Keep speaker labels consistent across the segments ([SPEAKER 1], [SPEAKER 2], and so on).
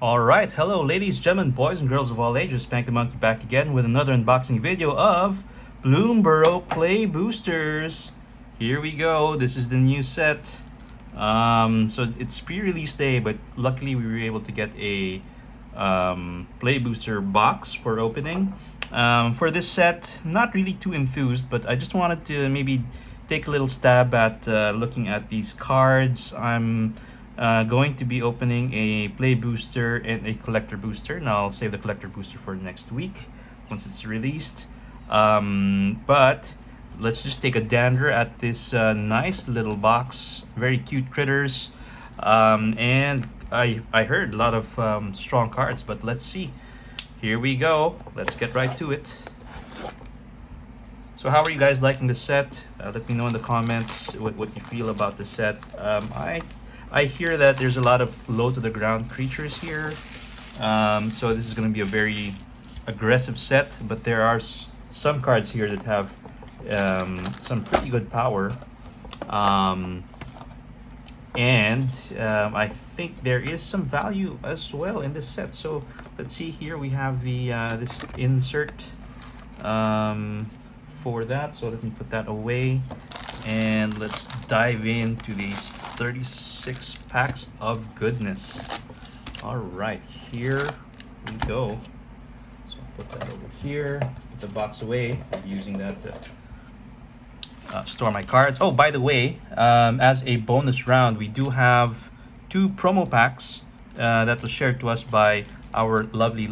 [SPEAKER 1] Alright, hello ladies, gentlemen, boys and girls of all ages. Spank the Monkey back again with another unboxing video of Bloomburrow Play Boosters. Here we go, this is the new set. So it's pre-release day, but luckily we were able to get a Play Booster box for opening. For this set, not really too enthused, but I just wanted to maybe take a little stab at looking at these cards. I'm going to be opening a Play Booster and a Collector Booster, and I'll save the Collector Booster for next week once it's released. But let's just take a dander at this nice little box. Very cute critters. And I heard a lot of strong cards, but let's see. Here we go. Let's get right to it. So how are you guys liking the set? Let me know in the comments what you feel about the set. I hear that there's a lot of low to the ground creatures here. So this is going to be a very aggressive set, but there are some cards here that have some pretty good power. I think there is some value as well in this set. So let's see here. We have the this insert for that. So let me put that away. And let's dive into these 36 packs of goodness. All right, here we go. So I'll put that over here, put the box away. I'm using that to store my cards. Oh, by the way, as a bonus round, we do have 2 promo packs that was shared to us by our lovely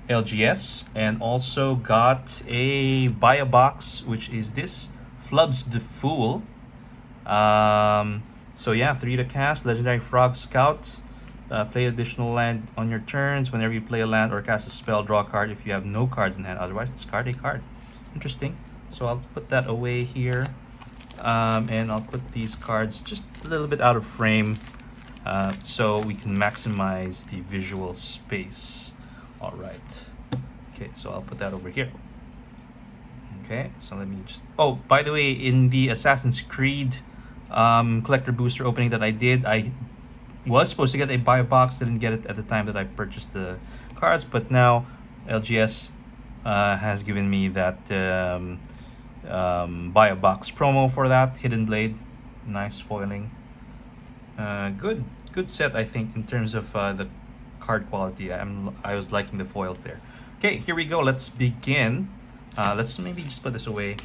[SPEAKER 1] LGS, and also got a buy a box, which is this Flubs the Fool. So yeah, 3 to cast, Legendary Frog Scout. Play additional land on your turns. Whenever you play a land or cast a spell, draw a card if you have no cards in hand. Otherwise, discard a card. Interesting. So I'll put that away here. And I'll put these cards just a little bit out of frame so we can maximize the visual space. All right. Okay, so I'll put that over here. Okay, so let me just... Oh, by the way, in the Assassin's Creed Collector Booster opening that I did, I was supposed to get a buy a box, didn't get it at the time that I purchased the cards, but now LGS has given me that buy a box promo for that. Hidden Blade, nice foiling. Good set, I think, in terms of the card quality. I was liking the foils there. Okay, here we go. Let's begin. Let's maybe just put this away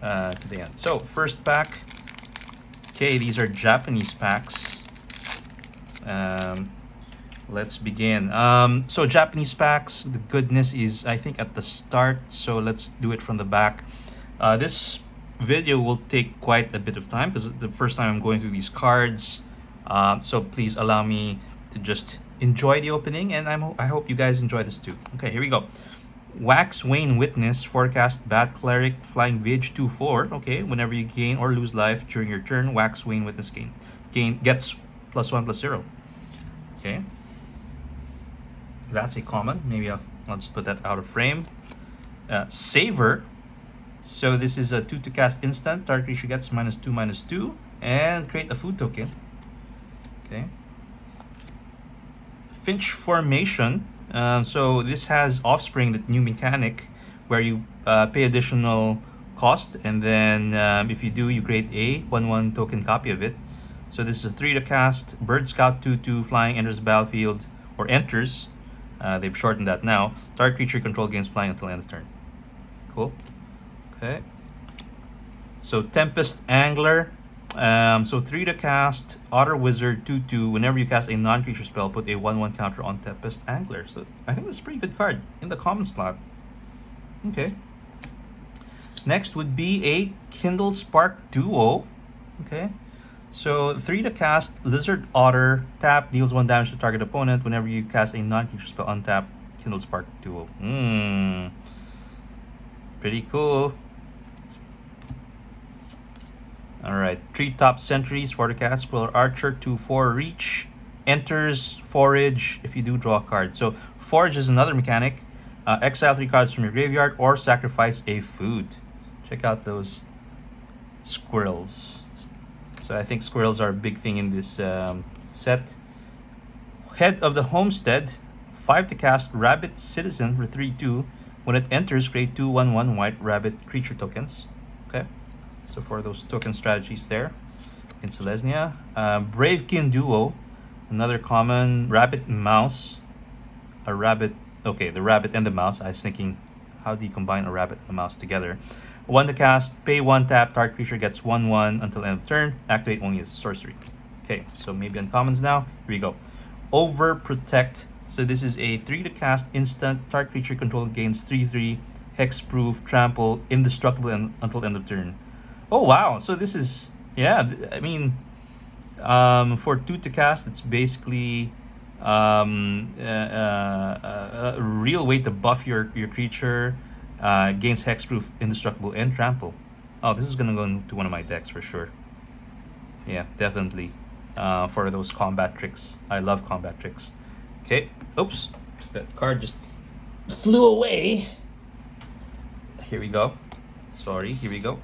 [SPEAKER 1] to the end. So first pack. Okay, these are Japanese packs. Let's begin. So Japanese packs, the goodness is, I think, at the start. So let's do it from the back. This video will take quite a bit of time because it's the first time I'm going through these cards. So please allow me to just enjoy the opening, and I hope you guys enjoy this too. Okay, here we go. Wax Wane Witness, Forecast Bat Cleric, Flying Vig 2/4. Okay, whenever you gain or lose life during your turn, Wax Wane Witness gets +1/+0. Okay, that's a common. Maybe I'll just put that out of frame. Savor. So this is a 2 to cast instant. Target creature gets -2/-2, and create a food token. Okay. Finch Formation. So this has Offspring, the new mechanic, where you pay additional cost, and then if you do, you create a 1/1 token copy of it. So this is a 3 to cast. Bird Scout 2/2, flying, enters the battlefield, or enters. They've shortened that now. Target creature control gains flying until end of turn. Cool. Okay. So Tempest Angler. So 3 to cast, Otter Wizard 2/2. Whenever you cast a non-creature spell, put a 1/1 counter on Tempest Angler. So I think that's a pretty good card in the common slot. Okay. Next would be a Kindle Spark Duo. Okay. So 3 to cast, Lizard Otter, tap, deals 1 damage to target opponent. Whenever you cast a non-creature spell, untap Kindle Spark Duo. Pretty cool. Alright, Treetop Sentries, 4 to cast, Squirrel Archer, 2/4, reach, enters, forage, if you do, draw a card. So forage is another mechanic. Exile 3 cards from your graveyard or sacrifice a food. Check out those squirrels. So I think squirrels are a big thing in this set. Head of the Homestead, 5 to cast Rabbit Citizen for 3/2. When it enters, create 2/1/1 white rabbit creature tokens. Okay, so for those token strategies there in Selesnya. Bravekin Duo, another common rabbit mouse. A rabbit, okay, the rabbit and the mouse. I was thinking, how do you combine a rabbit and a mouse together? 1 to cast, pay 1 tap, target creature gets 1/1 until end of turn. Activate only as a sorcery. Okay, so maybe uncommons now. Here we go. Overprotect. So this is a 3 to cast instant. Target creature control gains 3/3, hexproof, trample, indestructible until end of turn. Oh wow! So this is, yeah. I mean, for 2 to cast, it's basically a real way to buff your creature. Gains hexproof, indestructible, and trample. Oh, this is gonna go into one of my decks for sure. Yeah, definitely. For those combat tricks. I love combat tricks. Okay. Oops. That card just flew away. Here we go. Sorry. Here we go.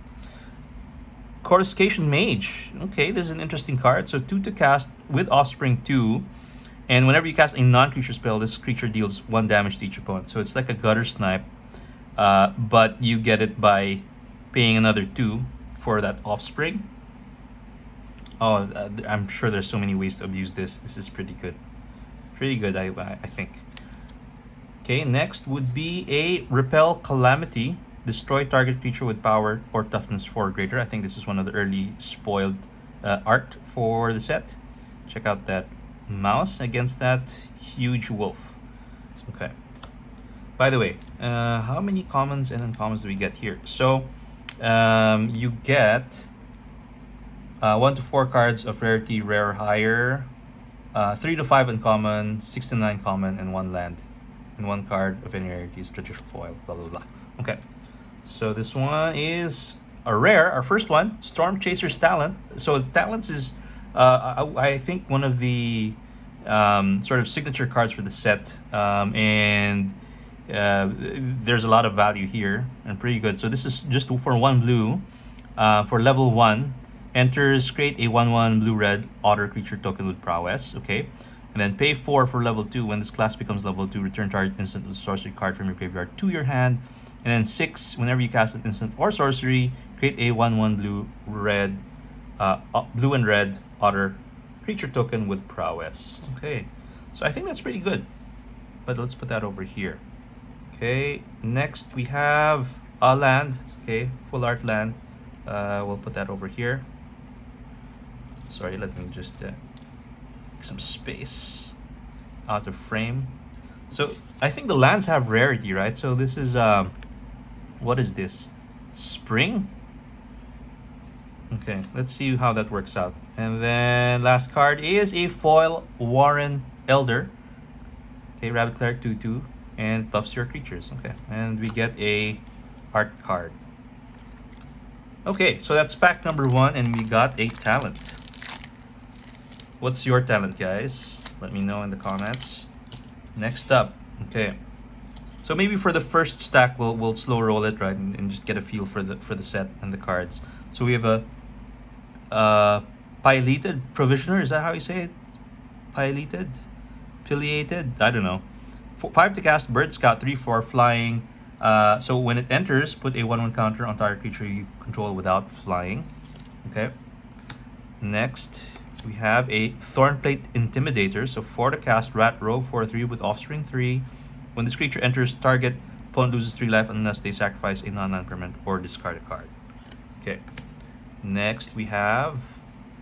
[SPEAKER 1] Coruscation Mage. Okay, this is an interesting card. So 2 to cast with Offspring 2. And whenever you cast a non-creature spell, this creature deals 1 damage to each opponent. So it's like a gutter snipe. But you get it by paying another 2 for that Offspring. Oh, I'm sure there's so many ways to abuse this. This is pretty good. Pretty good, I think. Okay, next would be a Repel Calamity. Destroy target creature with power or toughness 4 or greater. I think this is one of the early spoiled art for the set. Check out that mouse against that huge wolf. Okay. By the way, how many commons and uncommons do we get here? So, you get 1 to 4 cards of rarity, rare or higher, 3 to 5 uncommon, 6 to 9 common, and 1 land. And 1 card of any rarity is traditional foil, blah, blah, blah. Okay, so this one is a rare, our first one, Storm Chaser's Talent. So Talents is, I think, one of the sort of signature cards for the set. And there's a lot of value here and pretty good. So this is just for 1 blue for level 1. Enters, create a 1/1 blue-red otter creature token with prowess. Okay, and then pay 4 for level 2. When this class becomes level 2, return target instant with sorcery card from your graveyard to your hand. And then 6, whenever you cast an instant or sorcery, create a 1/1 blue-red, blue and red otter creature token with prowess. Okay, so I think that's pretty good. But let's put that over here. Okay, next we have a land. Okay, full art land. We'll put that over here. Sorry, let me just make some space out of frame. So I think the lands have rarity, right? So this is what is this? Spring? Okay, let's see how that works out. And then last card is a foil Warren Elder. Okay, Rabbit Cleric 2/2 and buffs your creatures. Okay, and we get a art card. Okay, so that's pack number 1, and we got a talent. What's your talent, guys? Let me know in the comments. Next up, okay. So maybe for the first stack, we'll slow roll it, right, and just get a feel for the set and the cards. So we have a pileated provisioner. Is that how you say it? Pileated, pileated. I don't know. 5 to cast, Bird Scout, 3/4 flying. So when it enters, put a 1/1 counter on target creature you control without flying. Okay. Next, we have a Thornplate Intimidator. So 4 to cast, Rat Rogue 4/3 with Offspring 3. When this creature enters, target opponent loses 3 life unless they sacrifice a non-permanent or discard a card. Okay. Next, we have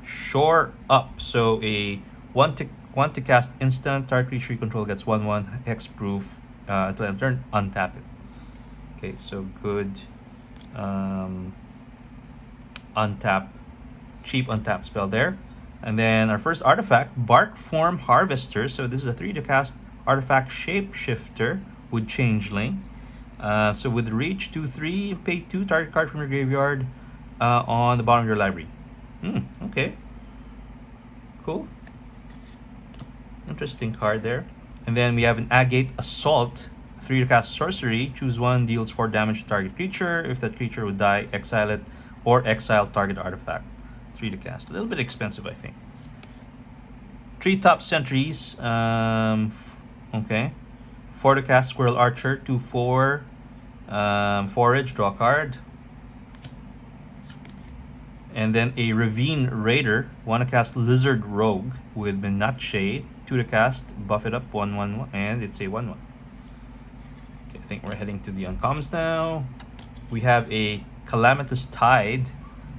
[SPEAKER 1] Shore Up. So a 1 to cast instant. Target creature you control gets 1/1 hexproof until end of turn. Untap it. Okay, so good untap, cheap untap spell there. And then our first artifact, Bark Form Harvester. So this is a 3 to cast artifact Shapeshifter with Changeling. So with reach 2/3, pay 2 target card from your graveyard on the bottom of your library. Okay. Cool. Interesting card there. And then we have an Agate Assault. 3 to cast sorcery, choose 1, deals 4 damage to target creature. If that creature would die, exile it or exile target artifact. 3 to cast. A little bit expensive, I think. 3 top sentries. Okay. 4 to cast Squirrel Archer. 2/4. Forage, draw a card. And then a Ravine Raider. 1 to cast Lizard Rogue with Minatche. 2 to cast, buff it up, 1/1, and it's a 1/1. Okay, I think we're heading to the uncommons now. We have a Calamitous Tide.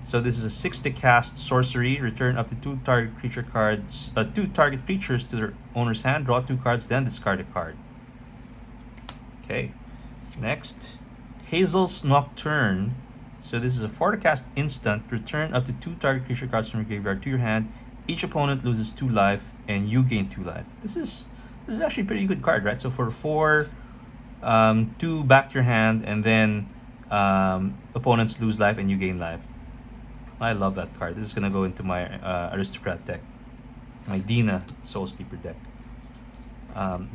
[SPEAKER 1] So this is a 6 to cast sorcery. Return up to 2 target creature cards, 2 target creatures to their owner's hand. Draw 2 cards, then discard a card. Okay. Next, Hazel's Nocturne. So this is a 4 to cast instant. Return up to 2 target creature cards from your graveyard to your hand. Each opponent loses 2 life, and you gain 2 life. This is actually a pretty good card, right? So for 4, 2 back to your hand, and then opponents lose life and you gain life. I love that card. This is gonna go into my Aristocrat deck, my Dina Soul Sleeper deck.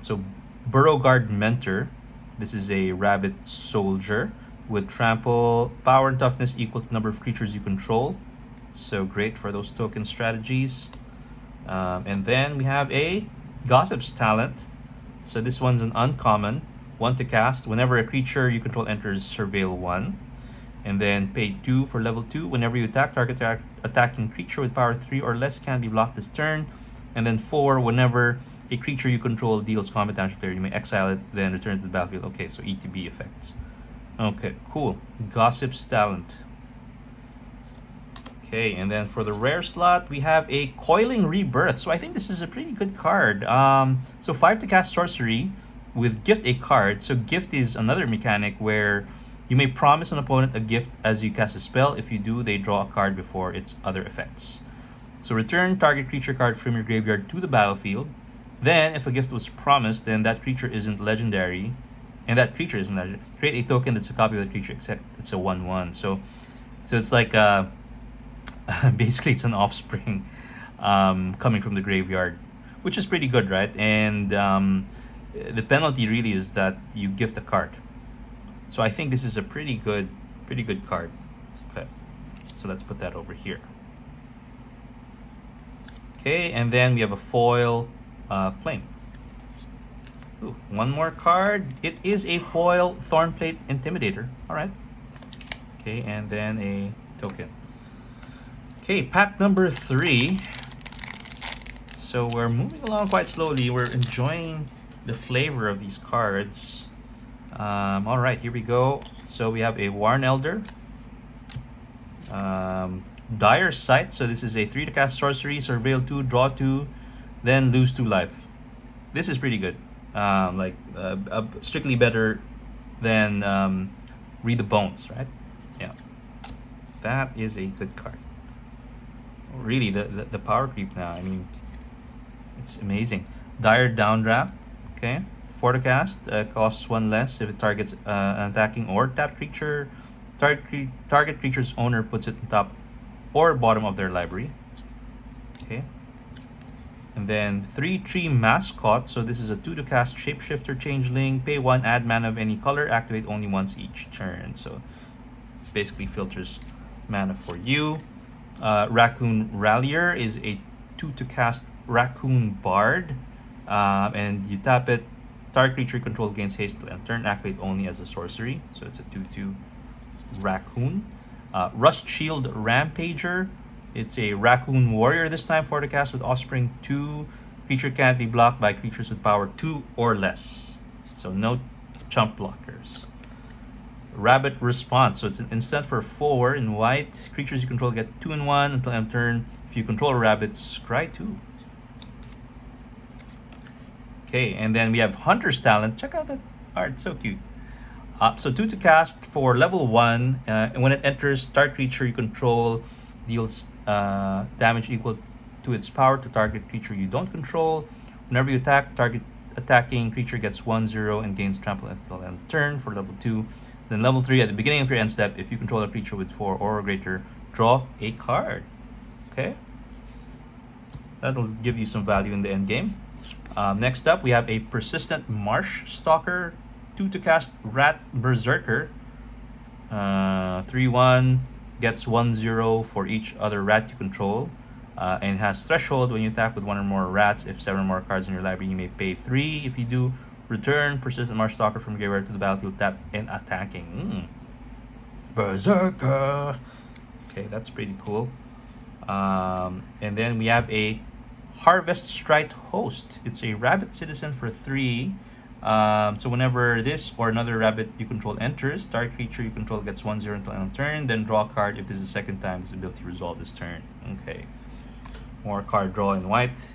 [SPEAKER 1] So Burrow Guard Mentor. This is a rabbit soldier with trample, power, and toughness equal to the number of creatures you control. So great for those token strategies. And then we have a Gossip's Talent. So this one's an uncommon. 1 to cast. Whenever a creature you control enters Surveil 1. And then pay 2 for level 2. Whenever you attack, target attacking creature with power 3 or less can be blocked this turn. And then 4, whenever a creature you control deals combat damage to a player, you may exile it, then return it to the battlefield. Okay, so ETB effects. Okay, cool. Gossip's Talent. Okay, and then for the rare slot, we have a Coiling Rebirth. So I think this is a pretty good card. So 5 to cast sorcery with gift a card. So gift is another mechanic where you may promise an opponent a gift as you cast a spell. If you do, they draw a card before its other effects. So return target creature card from your graveyard to the battlefield. Then, if a gift was promised, then that creature isn't legendary, and that creature isn't legendary. Create a token that's a copy of the creature, except it's a 1/1. So it's like basically it's an offspring coming from the graveyard, which is pretty good, right? And the penalty really is that you gift a card. So I think this is a pretty good card. Okay, so let's put that over here. Okay, and then we have a foil plane. Ooh, one more card. It is a foil Thornplate Intimidator. All right. Okay, and then a token. Okay, pack number 3. So we're moving along quite slowly. We're enjoying the flavor of these cards. All right, here we go. So we have a Warren Elder, Dire Sight. So this is a 3 to cast sorcery, surveil 2, draw 2, then lose 2 life. This is pretty good. Strictly better than Read the Bones, right? Yeah, that is a good card. Really, the power creep now. I mean, it's amazing. Dire Downdraft. Okay. 4 to cast, costs 1 less if it targets an attacking or tapped creature. Target creature's owner puts it on top or bottom of their library. Okay. And then 3/3 Mascot. So this is a 2 to cast Shapeshifter Changeling. Pay 1, add mana of any color, activate only once each turn. So basically filters mana for you. Raccoon Rallier is a 2 to cast Raccoon Bard. And you tap it. Target creature you control gains haste and turn, activate only as a sorcery. So it's a 2/2 Raccoon. Rust Shield Rampager. It's a Raccoon Warrior this time, 4 to cast with Offspring 2. Creature can't be blocked by creatures with power 2 or less. So no chump blockers. Rabbit Response. So it's an instant for 4 in white. Creatures you control get 2 in 1 until end turn. If you control a rabbit, scry 2. Okay, and then we have Hunter's Talent. Check out that art, so cute. So 2 to cast for level 1. And when it enters, target creature you control deals damage equal to its power to target creature you don't control. Whenever you attack, target attacking creature gets 1/0 and gains trample until end of turn for level 2. Then level 3, at the beginning of your end step, if you control a creature with 4 or greater, draw a card. Okay? That'll give you some value in the end game. Next up, we have a Persistent Marsh Stalker, 2 to cast Rat Berserker. 3/1 gets 1/0 for each other rat you control. And it has threshold. When you attack with one or more rats, if 7 or more cards in your library, you may pay 3. If you do, return persistent Marsh Stalker from graveyard to the battlefield tapped and attacking. Berserker! Okay, that's pretty cool. And then we have a Harvest Strike Host. It's a rabbit citizen for 3. So whenever this or another rabbit you control enters, target creature you control gets 1/0 until end of turn. Then draw a card if this is the second time this ability resolved this turn. Okay. More card draw in white.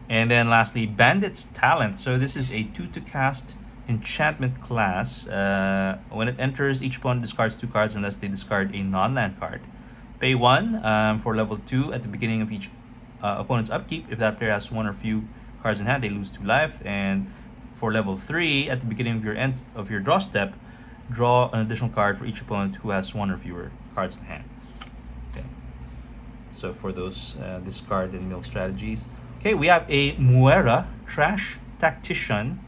[SPEAKER 1] And then lastly, Bandit's Talent. So this is a 2 to cast enchantment class. When it enters, each opponent discards 2 cards unless they discard a non-land card. Pay 1 for level 2 at the beginning of each opponent's upkeep. If that player has 1 or few cards in hand, they lose 2 life. And for level 3, at the beginning of your draw step, draw an additional card for each opponent who has 1 or fewer cards in hand. Okay. So for those discard and mill strategies. Okay, we have a Muera Trash Tactician.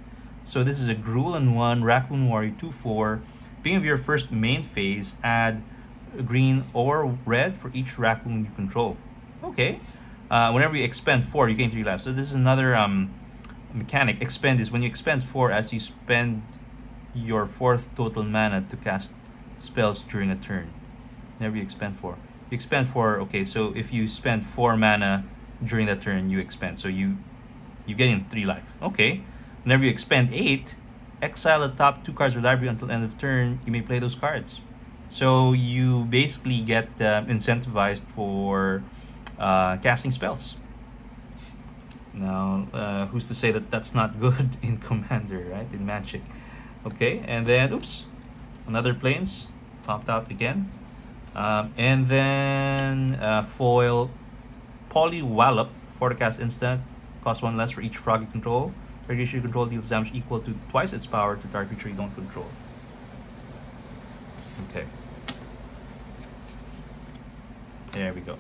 [SPEAKER 1] So this is a Gruul and 1 Raccoon Warrior 2/4. Beginning of your first main phase, add green or red for each raccoon you control. Okay. Whenever you expend 4, you gain 3 life. So this is another mechanic. Expend is when you expend 4 as you spend your 4th total mana to cast spells during a turn. Whenever you expend 4. You expend 4, okay, so if you spend 4 mana during that turn, you expend. So you gain 3 life. Okay. Whenever you expend 8, exile the top 2 cards of your library until end of turn. You may play those cards. So you basically get incentivized for casting spells. Now, who's to say that that's not good in Commander, right? In Magic. Okay, and then, oops, another Plains, topped out again. And then foil Polywallop, 4 to cast instant, cost 1 less for each frog you control. Target creature you control deals damage equal to twice its power to target creature you don't control. Okay. There we go.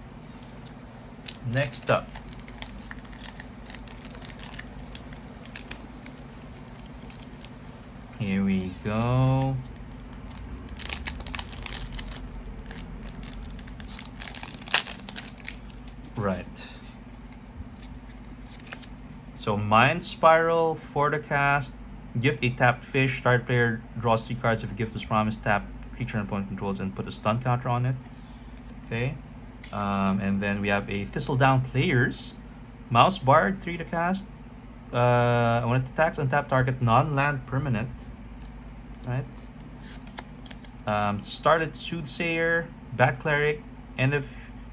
[SPEAKER 1] Next up. Here we go. Right. So Mind Spiral, 4 to cast, gift a tapped fish, target player draws 3 cards if a gift was promised, tap creature and opponent controls and put a stun counter on it. Okay. And then we have a Thistledown Players, Mouse Bard, 3 to cast. When it attacks untap target non-land permanent. Right. Started Soothsayer, Bat Cleric, beginning of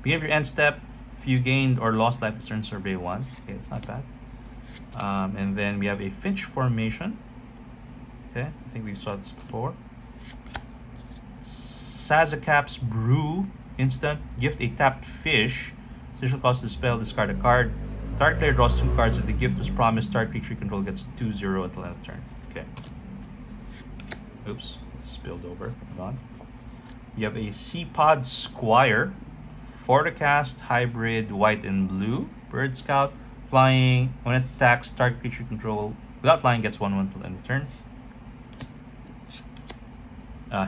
[SPEAKER 1] your end step. If you gained or lost life this turn, survey 1. Okay, it's not bad. And then we have a Finch Formation. Okay, I think we saw this before. Sazakap's Brew, instant, gift a tapped fish. Additional cost of the spell, discard a card. Target player draws 2 cards. If the gift was promised, target creature you control gets 2/0 until end of turn. Okay. Oops, spilled over. Hold on. You have a Seapod Squire, 4 to cast, hybrid, white and blue. Bird Scout, flying. When it attacks, target creature you control without flying gets 1/1 until end of turn.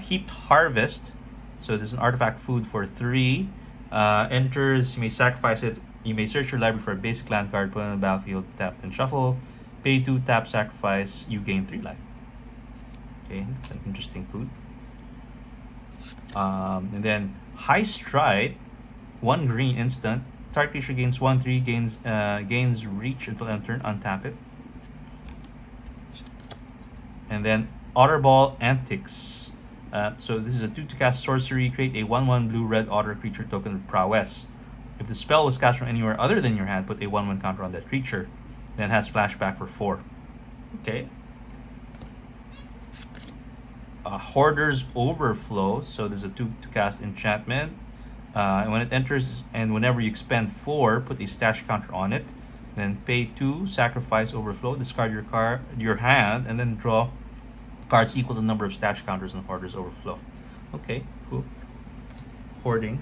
[SPEAKER 1] Heaped Harvest. So this is an artifact food for 3. Enters, you may sacrifice it. You may search your library for a basic land card, put it on the battlefield, tap and shuffle. Pay 2, tap, sacrifice, you gain 3 life. Okay, that's an interesting food. And then High Stride, 1 green instant. Target creature gains 1/3, gains reach until end of turn, untap it. And then Otterball Antics. So this is a 2 to cast sorcery. Create a 1/1 blue-red otter creature token with prowess. If the spell was cast from anywhere other than your hand, put a 1/1 counter on that creature. Then has flashback for 4. Okay. Hoarder's Overflow. So there's a 2 to cast enchantment. And when it enters, and whenever you expend 4, put a stash counter on it. Then pay 2, sacrifice Overflow, discard your hand, and then draw cards equal to the number of stash counters in Hoarder's Overflow. Okay, cool. Hoarding.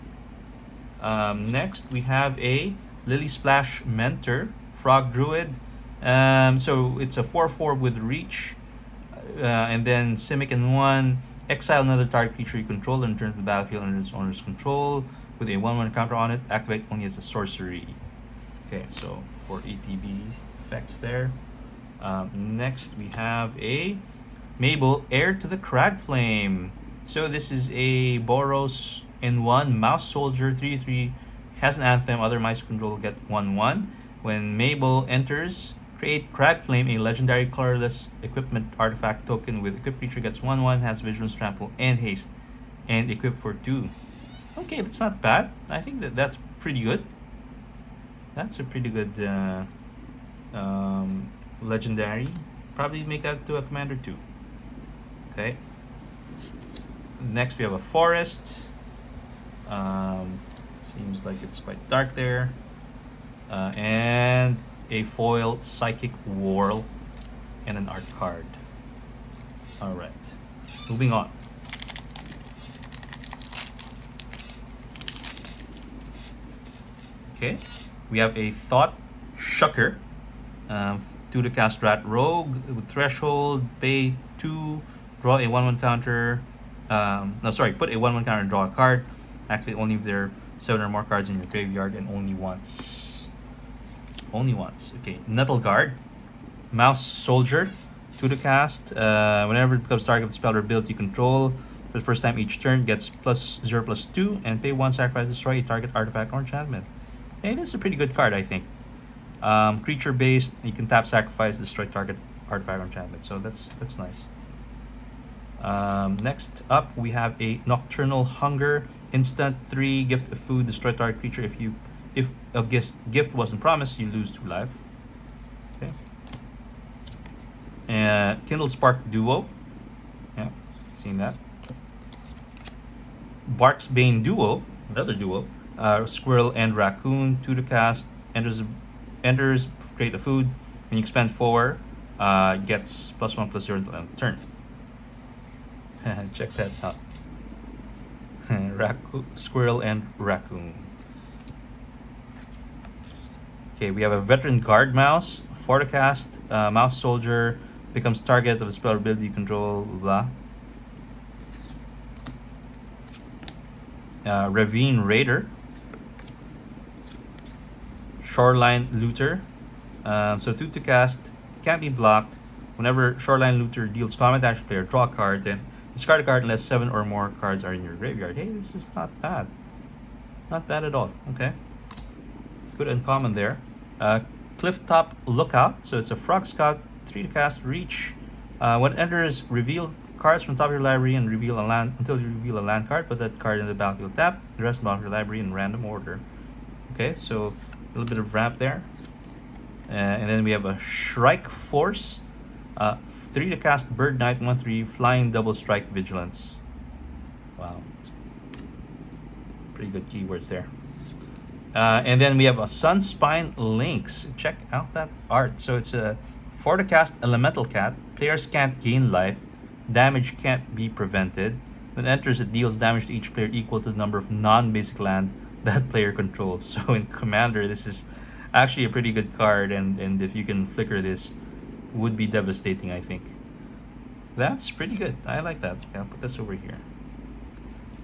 [SPEAKER 1] Next, we have a Lily Splash Mentor, Frog Druid. So it's a 4/4 with reach. And then Simic in 1. Exile another target creature you control and return to the battlefield under its owner's control. with a 1/1 counter on it. Activate only as a sorcery. Okay, so for ETB effects there. Next we have a Mabel, Heir to the Cragflame. So this is a Boros in 1 Mouse Soldier 3/3, has an anthem. Other mice control get 1/1. When Mabel enters, create Cragflame, a legendary colorless equipment artifact token with equipped creature gets 1/1, has Vigilance, Trample, and Haste, and equipped for 2. Okay, that's not bad. I think that's pretty good. That's a pretty good legendary. Probably make that to a commander too. Okay. Next we have a forest. Seems like it's quite dark there. And a foil psychic whorl and an art card. All right, moving on. Okay, we have a Thought Shucker. To the cast Rat Rogue with Threshold, pay 2, draw a 1/1 counter. Put a 1/1 counter and draw a card. Activate only if there are 7 or more cards in your graveyard, and only once. Only once. Okay, Nettle Guard, Mouse Soldier. To the cast, whenever it becomes target of the spell or ability you control, for the first time each turn, gets +0/+2, and pay 1, sacrifice, destroy a target artifact or enchantment. Hey, this is a pretty good card, I think. Creature based, you can tap, sacrifice, destroy target artifact or enchantment. So that's nice. Next up, we have a Nocturnal Hunger. Instant 3, gift of food, destroy target creature. If a gift wasn't promised, you lose 2 life. Okay. Kindle Spark Duo. Yeah, seen that. Bark's Bane Duo, another duo. Squirrel and Raccoon. To the cast, enters, create a food. When you expend 4, gets +1/+0 until end of turn. Check that out. Squirrel and Raccoon. Okay, we have a Veteran Guard Mouse. For the cast, Mouse Soldier becomes target of a spell ability you control, blah. Ravine Raider. Shoreline Looter. So 2 to cast, can't be blocked. Whenever Shoreline Looter deals combat damage to player, draw a card, then discard a card unless 7 or more cards are in your graveyard. Hey, this is not bad. Not bad at all. Okay. Good uncommon there. Clifftop Lookout. So it's a Frog Scout, 3 to cast, reach. When it enters, reveal cards from top of your library and reveal a land until you reveal a land card. Put that card in the battlefield tap. The rest of your library in random order. Okay, so a little bit of ramp there. And then we have a Shrike Force. 3 to cast, Bird Knight, 1/3, flying, double strike, vigilance. Wow. Pretty good keywords there. And then we have a Sunspine Lynx. Check out that art. So it's a 4 to cast, Elemental Cat. Players can't gain life. Damage can't be prevented. When it enters, it deals damage to each player equal to the number of non-basic land that player controls. So in Commander, this is actually a pretty good card, and if you can flicker this, would be devastating, I think. That's pretty good. I like that. Okay, I'll put this over here.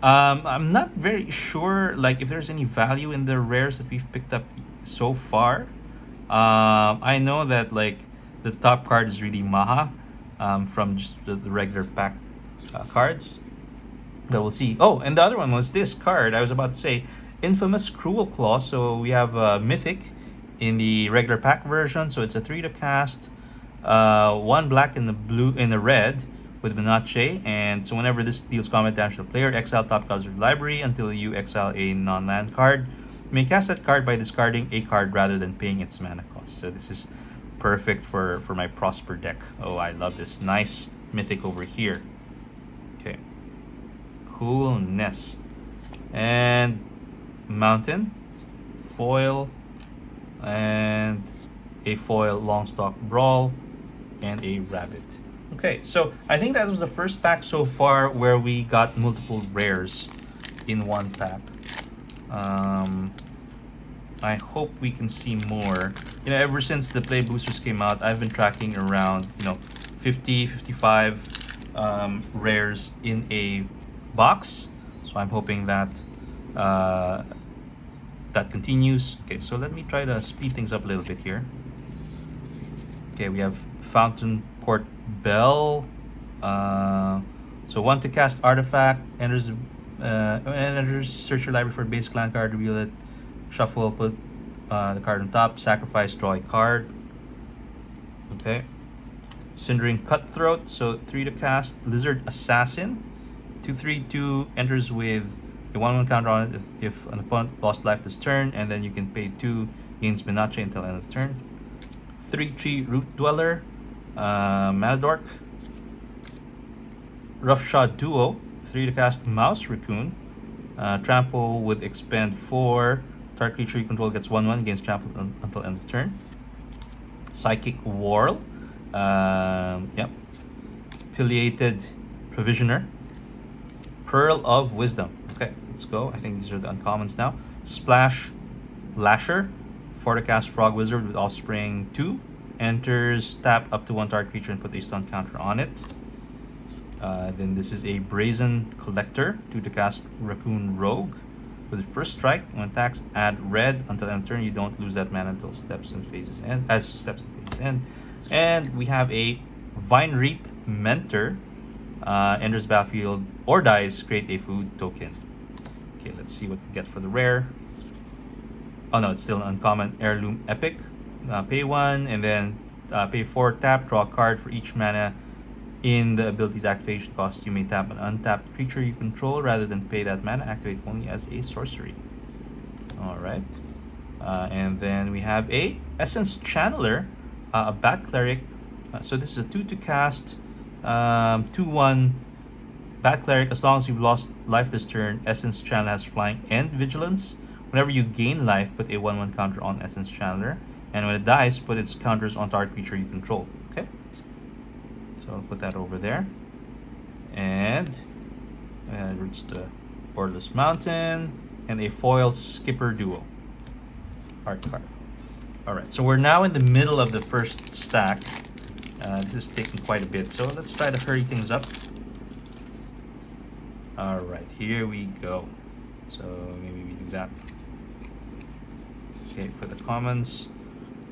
[SPEAKER 1] I'm not very sure like if there's any value in the rares that we've picked up so far. I know that like the top card is really Maha from just the regular pack cards. But we'll see. Oh, and the other one was this card. I was about to say Infamous Cruel Claw. So we have Mythic in the regular pack version. So it's a 3 to cast. 1 black in the red with Menache, and so whenever this deals combat damage to the player, exile top cards of your library until you exile a non-land card. You may cast that card by discarding a card rather than paying its mana cost. So this is perfect for my Prosper deck. Oh, I love this. Nice Mythic over here. Okay. Coolness. And Mountain, foil, and a foil Longstock Brawl, and a Rabbit. Okay, so I think that was the first pack so far where we got multiple rares in one pack. I hope we can see more. You know, ever since the Play Boosters came out, I've been tracking around, 50, 55 rares in a box. So I'm hoping that That continues. Okay, so let me try to speed things up a little bit here. Okay, we have Fountain Port Bell. So 1 to cast artifact, enters, search your library for basic land card, reveal it, shuffle, put the card on top, sacrifice, draw a card. Okay. Cindering Cutthroat, so 3 to cast, Lizard Assassin. 2/3/2 enters with a 1/1 counter on it if an opponent lost life this turn, and then you can pay 2, gains Minache until end of turn. 3/3 Root Dweller, Mana Dork. Roughshod Duo, 3 to cast, Mouse Raccoon. Trample with expend 4. Target creature you control gets 1/1 against trample until end of turn. Psychic Whirl. Yep. Pileated Provisioner. Pearl of Wisdom. Okay, let's go. I think these are the uncommons now. Splash Lasher. 4 to cast, Frog Wizard with Offspring 2. Enters, tap up to 1 target creature and put a stun counter on it. Then this is a Brazen Collector. 2 to cast, Raccoon Rogue. With first strike, when attacks, add red until end of turn. You don't lose that mana until steps and phases end. As steps and phases end. And we have a Vine Reap Mentor. Enters battlefield or dies, create a food token. Okay, let's see what we get for the rare. Oh no, it's still an uncommon. Heirloom Epic. Pay 1 and then pay 4, tap, draw a card for each mana. In the ability's activation cost, you may tap an untapped creature you control rather than pay that mana. Activate only as a sorcery. Alright. And then we have a Essence Channeler, a Bat Cleric. So this is a 2 to cast, 2/1 Bat Cleric. As long as you've lost life this turn, Essence Channeler has flying and vigilance. Whenever you gain life, put a 1/1 counter on Essence Channeler. And when it dies, put its counters on target creature you control. Okay? So I'll put that over there. And it's the Borderless Mountain and a foil Skipper Duo. Art card. Alright, so we're now in the middle of the first stack. This is taking quite a bit, so let's try to hurry things up. Alright, here we go. So maybe we do that. Okay, for the commons,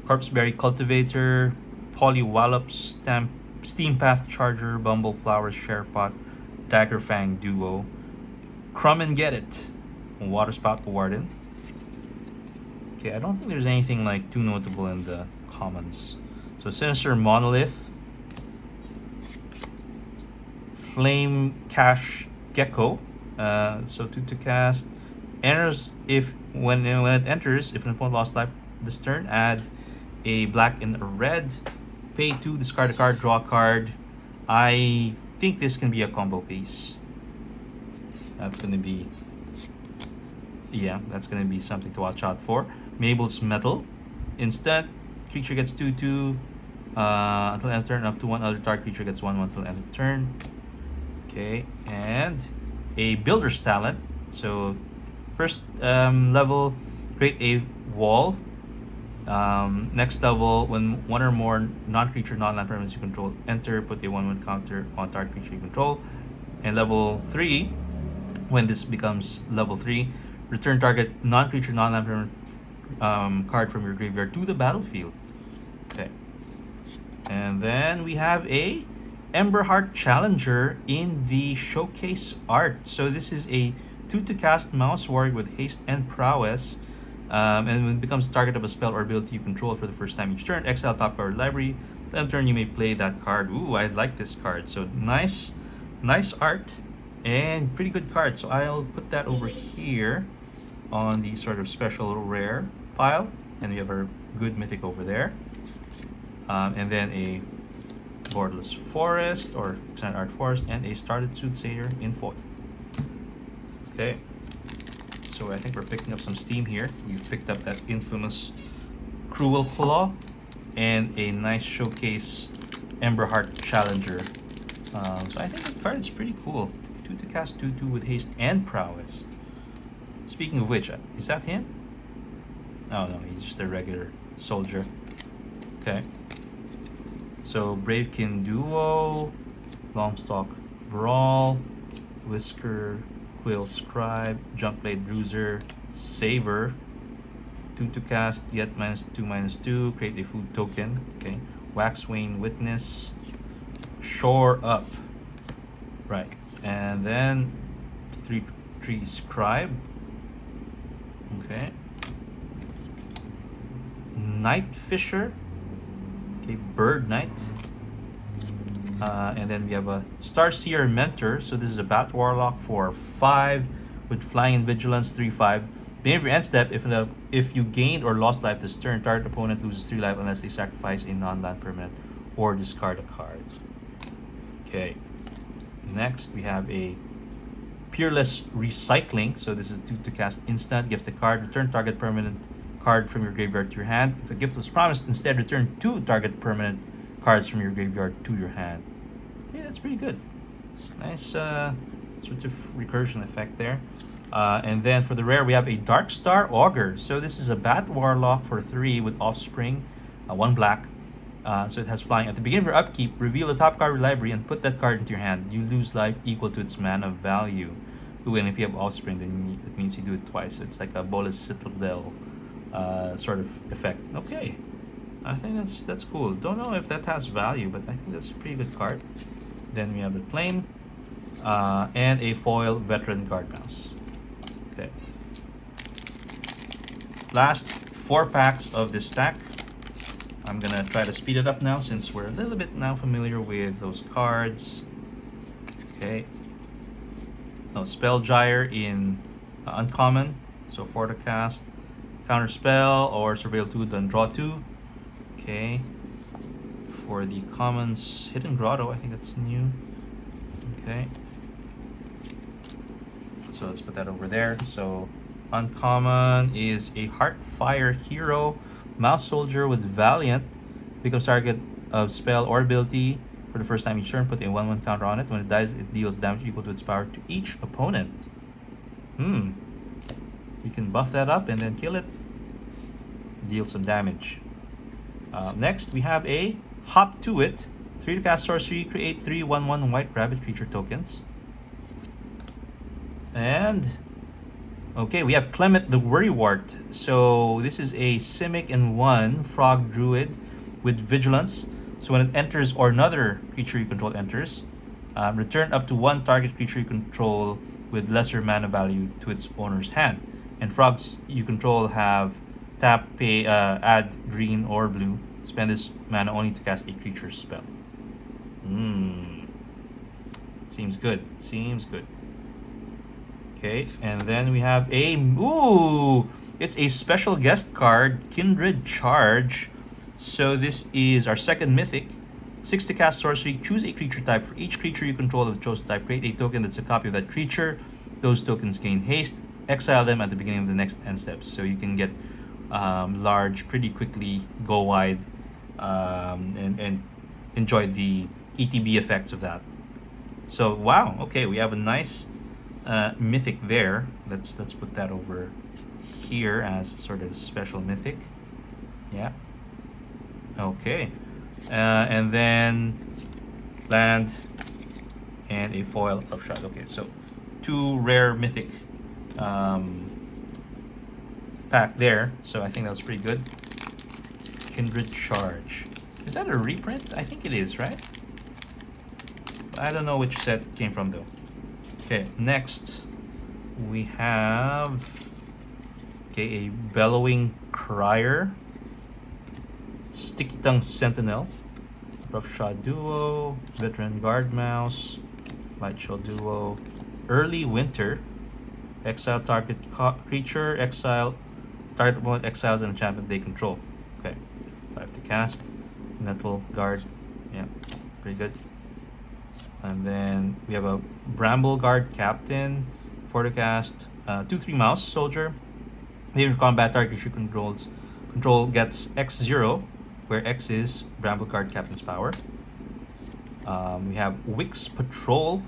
[SPEAKER 1] Corpseberry Cultivator, Polywallop, Steam Path Charger, Bumble Flowers, Sharepot, Daggerfang Duo, Crumb and Get It, Waterspout Warden. Okay, I don't think there's anything like too notable in the commons. So Sinister Monolith, Flame Cache Gecko. So 2 to cast. Enters if when it enters, if an opponent lost life this turn, add a black and a red. Pay 2, discard a card, draw a card. I think this can be a combo piece. That's gonna be, yeah, that's gonna be something to watch out for. Mabel's Metal. Instant, creature gets 2/2 until end of turn. Up to 1 other target creature gets 1/1 until end of turn. Okay, and a Builder's Talent. So first level, create a wall. Next level, when 1 or more non-creature, non-land permanents you control enter, put a 1/1 counter on target creature you control. And level 3, when this becomes level 3, return target non-creature, non-land permanent card from your graveyard to the battlefield. Okay. And then we have a Emberheart Challenger in the showcase art. So this is a 2 to cast Mouse Warrior with haste and prowess. And when it becomes target of a spell or ability you control for the first time each turn, exile top card library. Then turn you may play that card. Ooh, I like this card. So nice art and pretty good card. So I'll put that over here on the sort of special rare pile. And we have our good mythic over there. And then a Borderless Forest or Extended Art Forest and a Started Soothsayer in foil. Okay. So I think we're picking up some steam here. We've picked up that infamous Cruel Claw and a nice showcase Emberheart Challenger. So I think the card is pretty cool. 2 to cast 2/2 with haste and prowess. Speaking of which, is that him? Oh no, he's just a regular soldier. Okay. So Bravekin Duo, Longstalk Brawl, Whisker Quill Scribe, Junk Blade Bruiser, Saver, 2 to cast, get -2/-2, create a food token. Okay, Waxwane Witness, Shore Up, right, and then 3 Scribe. Okay, Night Fisher. Okay, Bird Knight. And then we have a Starseer Mentor. So this is a Bat Warlock for 5 with Flying and Vigilance 3/5. Beginning of your end step, if you gained or lost life this turn, target opponent loses 3 life unless they sacrifice a non-land permanent or discard a card. Okay. Next, we have a Peerless Recycling. So this is 2 to cast instant. Gift a card. Return target permanent card from your graveyard to your hand. If a gift was promised, instead return 2 target permanent cards from your graveyard to your hand. Yeah, that's pretty good. Nice sort of recursion effect there. And then for the rare, we have a Darkstar Augur. So this is a Bat Warlock for 3 with Offspring, 1 black. So it has flying. At the beginning of your upkeep, reveal the top card of your library and put that card into your hand. You lose life equal to its mana value. Ooh, and if you have Offspring, then it means you do it twice. So it's like a Bolas Citadel sort of effect. Okay, I think that's cool. Don't know if that has value, but I think that's a pretty good card. Then we have the Plane and a foil Veteran Guard Mouse. Okay. Last 4 packs of this stack. I'm gonna try to speed it up now since we're a little bit now familiar with those cards. Okay. No, Spellgyre in uncommon, so 4 to cast. Counter spell or Surveil 2, then draw 2. Okay. For the commons, Hidden Grotto, I think that's new. Okay. So let's put that over there. So uncommon is a Heartfire Hero, Mouse Soldier with Valiant. Becomes target of spell or ability for the first time each turn. Put a 1/1 counter on it. When it dies, it deals damage equal to its power to each opponent. You can buff that up and then kill it. Deal some damage. Next, we have a Hop to It. 3 to cast sorcery, create 3 1/1 white rabbit creature tokens. And okay, we have Clement the Worrywart. So this is a Simic and 1 Frog Druid with Vigilance. So when it enters or another creature you control enters, return up to 1 target creature you control with lesser mana value to its owner's hand. And frogs you control have tap, pay, add green or blue. Spend this mana only to cast a creature spell. Seems good. Seems good. Okay, and then we have a it's a special guest card, Kindred Charge. So this is our second mythic. 6 to cast sorcery, choose a creature type. For each creature you control of the chosen type, create a token that's a copy of that creature. Those tokens gain haste. Exile them at the beginning of the next end step. So you can get large pretty quickly, go wide, and enjoy the ETB effects of that. So wow, okay, we have a nice mythic there. Let's put that over here as sort of special mythic. Yeah. Okay. And then land and a foil upshot. Okay, so 2 rare mythic pack there. So I think that was pretty good. Kindred Charge. Is that a reprint? I think it is, right? I don't know which set came from though. Okay, next we have a Bellowing Crier, Sticky Tongue Sentinel, Roughshod Duo, Veteran Guard Mouse, Lightshell Duo, Early Winter, exile target creature, exile target opponent exiles an enchantment they control. Okay, 5 to cast, Nettle Guard, yeah, pretty good. And then we have a Bramble Guard Captain, 4 to cast, 2/3 Mouse Soldier. Later combat target creature control gets X0, where X is Bramble Guard Captain's power. We have Wix Patrol,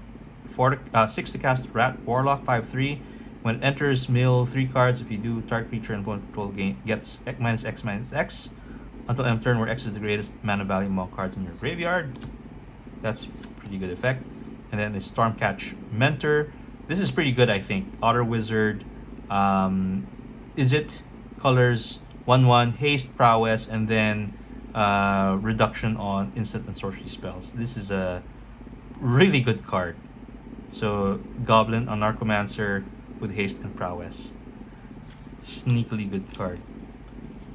[SPEAKER 1] 6 to cast Rat Warlock, 5/3. When it enters, mill 3 cards. If you do, target creature and opponent control gets -X/-X until end of turn, where X is the greatest mana value among cards in your graveyard. That's pretty good effect. And then the Stormcatch Mentor, This is pretty good, I think. Otter Wizard, is it colors 1/1 haste prowess and then reduction on instant and sorcery spells. This is a really good card. So Goblin on Narcomancer with haste and prowess, sneakily good card.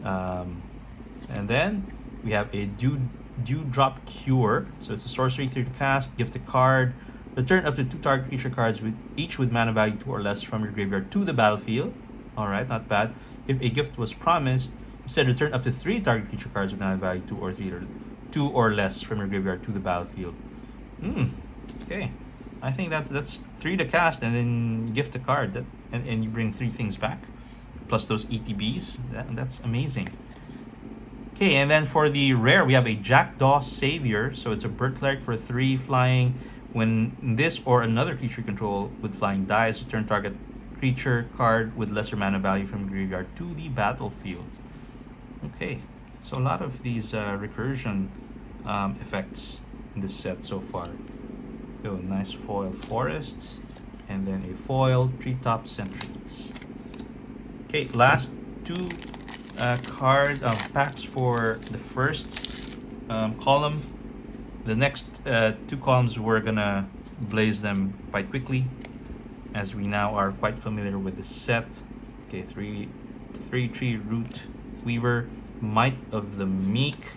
[SPEAKER 1] And then we have a Dewdrop Cure. So it's a sorcery, 3 to cast, gift a card. Return up to 2 target creature cards with each with mana value 2 or less from your graveyard to the battlefield. Alright, not bad. If a gift was promised, instead return up to 3 target creature cards with mana value 2 or less from your graveyard to the battlefield. Okay. I think that's 3 to cast and then gift a card and you bring 3 things back. Plus those ETBs. That's amazing. Okay, and then for the rare, we have a Jackdaw Savior. So it's a bird cleric for 3 flying. When this or another creature you control with flying dies, return target creature card with lesser mana value from graveyard to the battlefield. Okay, so a lot of these recursion effects in this set so far. Oh, nice foil forest, and then a foil treetop sentries. Okay, last 2 card packs for the first column. The next 2 columns we're gonna blaze them quite quickly, as we now are quite familiar with the set. Okay, 3/3 Root Weaver, Might of the Meek.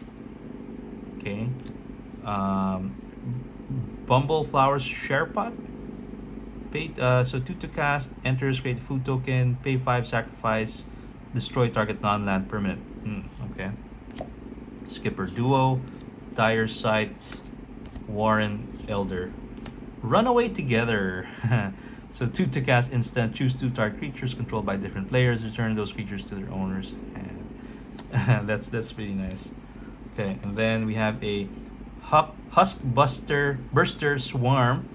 [SPEAKER 1] Okay, Bumbleflower's Sherpot. Pay so 2 to cast, enters, create a food token, pay 5, sacrifice, destroy target non-land permanent. Okay. Skipper Duo, Dire Sight, Warren Elder. Runaway Together. So 2 to cast instant, choose 2 target creatures controlled by different players, return those creatures to their owners. And that's pretty nice. Okay, and then we have a Burster Swarm.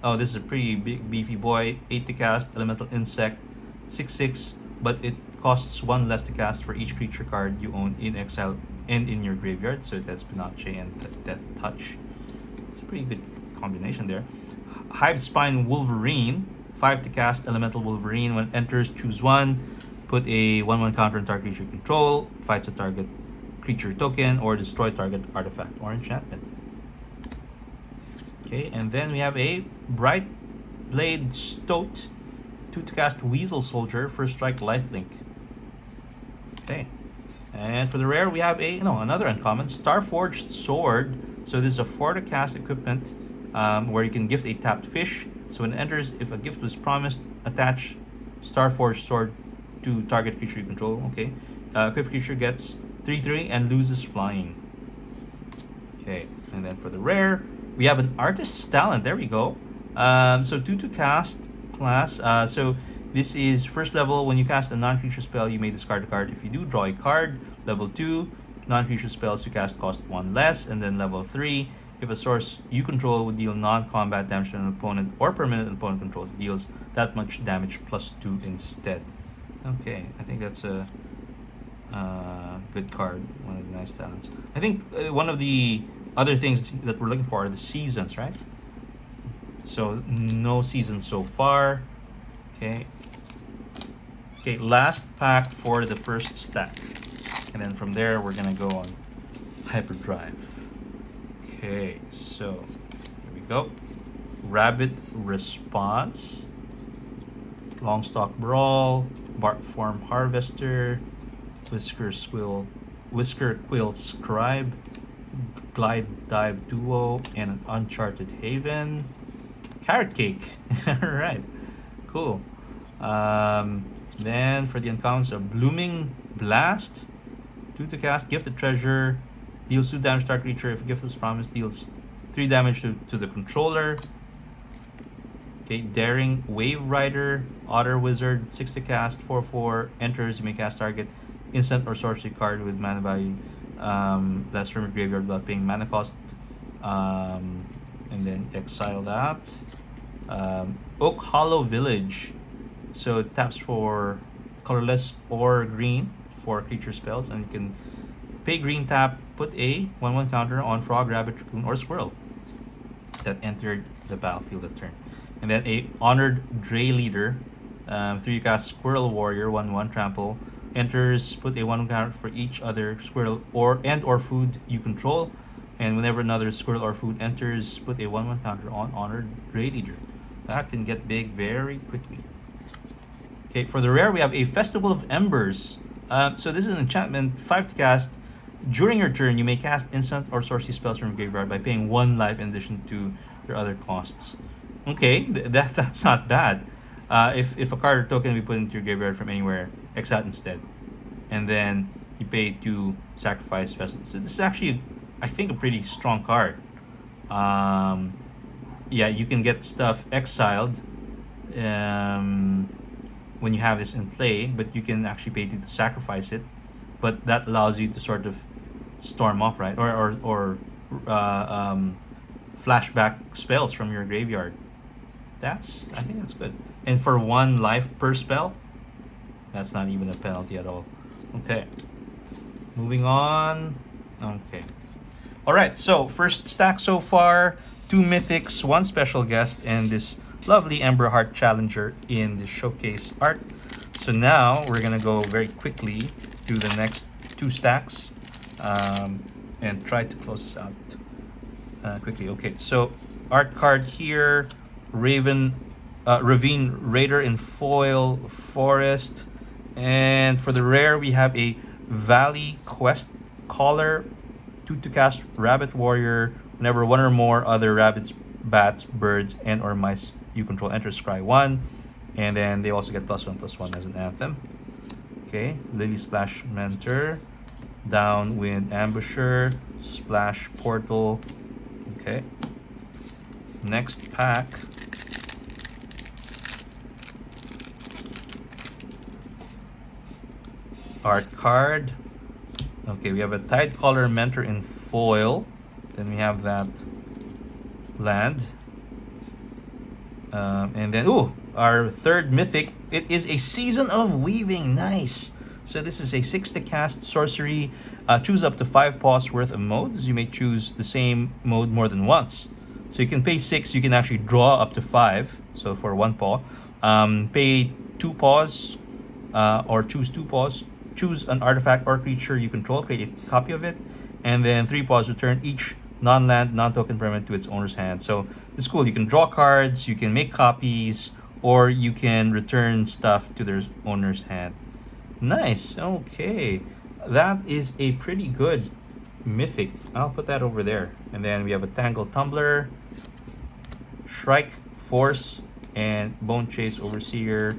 [SPEAKER 1] Oh, this is a pretty big beefy boy. 8 to cast, elemental insect, 6/6, but it costs 1 less to cast for each creature card you own in exile and in your graveyard. So it has Panache and Death Touch. It's a pretty good combination there. Hivespine Wolverine, 5 to cast, elemental Wolverine. When it enters, choose 1, put a 1/1 counter on target creature control, fights a target creature token, or destroy target artifact or enchantment. Okay, and then we have a Bright Blade Stoat, 2 to cast, Weasel Soldier, first strike, lifelink. Okay, and for the rare we have another uncommon, Starforged Sword. So this is a 4 to cast equipment where you can gift a tapped fish. So when it enters, if a gift was promised, attach Starforged Sword to target creature you control. Okay, equipped creature gets 3/3 and loses flying. Okay, and then for the rare we have an Artist's Talent. There we go. So 2 to cast class. So this is first level. When you cast a non-creature spell, you may discard a card. If you do, draw a card. Level 2, non-creature spells you cast cost 1 less. And then level 3, if a source you control would deal non-combat damage to an opponent or permanent opponent controls, deals that much damage +2 instead. Okay, I think that's a good card. One of the nice talents. I think one of the other things that we're looking for are the seasons, right? So no seasons so far. Okay. Okay, last pack for the first stack. And then from there we're gonna go on hyperdrive. Okay, so here we go. Rabbit Response, Longstalk Brawl, Bark Form Harvester, Whisker Quill Scribe, Glide Dive Duo, and an Uncharted Haven. Carrot Cake. Alright, cool. Then for the uncommons, a Blooming Blast, 2 to cast, gift a treasure, deals 2 damage to target creature. If a gift was promised, deals 3 damage to the controller. Okay, Daring Wave Rider, Otter Wizard, 6 to cast, 4/4, enters, you may cast target instant or sorcery card with mana value less from your graveyard without paying mana cost, and then exile that. Oak Hollow Village, so it taps for colorless or green for creature spells, and you can pay green, tap, put a 1/1 counter on frog, rabbit, raccoon, or squirrel that entered the battlefield that turn. And then a Honored Dray Leader, 3 cast Squirrel Warrior, 1/1 trample. Enters, put a 1 counter for each other squirrel or food you control. And whenever another squirrel or food enters, put a 1/1 counter on Honored Dray Leader. That can get big very quickly. Okay, for the rare, we have a Festival of Embers. So this is an enchantment, 5 to cast. During your turn, you may cast instant or sorcery spells from your graveyard by paying 1 life in addition to their other costs. Okay, that's not bad. If a card or token be put into your graveyard from anywhere, exile it instead. And then you pay to sacrifice Festival. So this is actually, I think, a pretty strong card. Yeah, you can get stuff exiled when you have this in play, but you can actually pay to sacrifice it. But that allows you to sort of storm off, right? Or flashback spells from your graveyard. I think that's good. And for 1 life per spell, that's not even a penalty at all. Okay, moving on. Okay, all right, so first stack so far, 2 mythics, 1 special guest, and this lovely Ember Heart Challenger in the showcase art. So now we're gonna go very quickly to the next 2 stacks and try to close this out quickly. Okay, so art card here, Ravine Raider in foil, Forest. And for the rare, we have a Valley Quest Caller, 2 to cast Rabbit Warrior. Whenever 1 or more other rabbits, bats, birds, and or mice you control enter, scry 1. And then they also get +1/+1 as an anthem. Okay, Lily Splash Mentor, Downwind Ambusher, Splash Portal. Okay, next pack. Art card. Okay, we have a Tidecaller Mentor in foil. Then we have that land. And then, our third mythic. It is a Season of Weaving. Nice. So this is a 6 to cast sorcery. Choose up to 5 paws worth of modes. You may choose the same mode more than once. So you can pay 6. You can actually draw up to 5. So for 1 paw, pay 2 paws, or choose 2 paws. Choose an artifact or creature you control. Create a copy of it, and then 3 paws. Return each non-land, non-token permanent to its owner's hand. So it's cool. You can draw cards, you can make copies, or you can return stuff to their owner's hand. Nice. Okay, that is a pretty good mythic. I'll put that over there. And then we have a Tangle Tumbler, Shrike Force, and Bone Chase Overseer,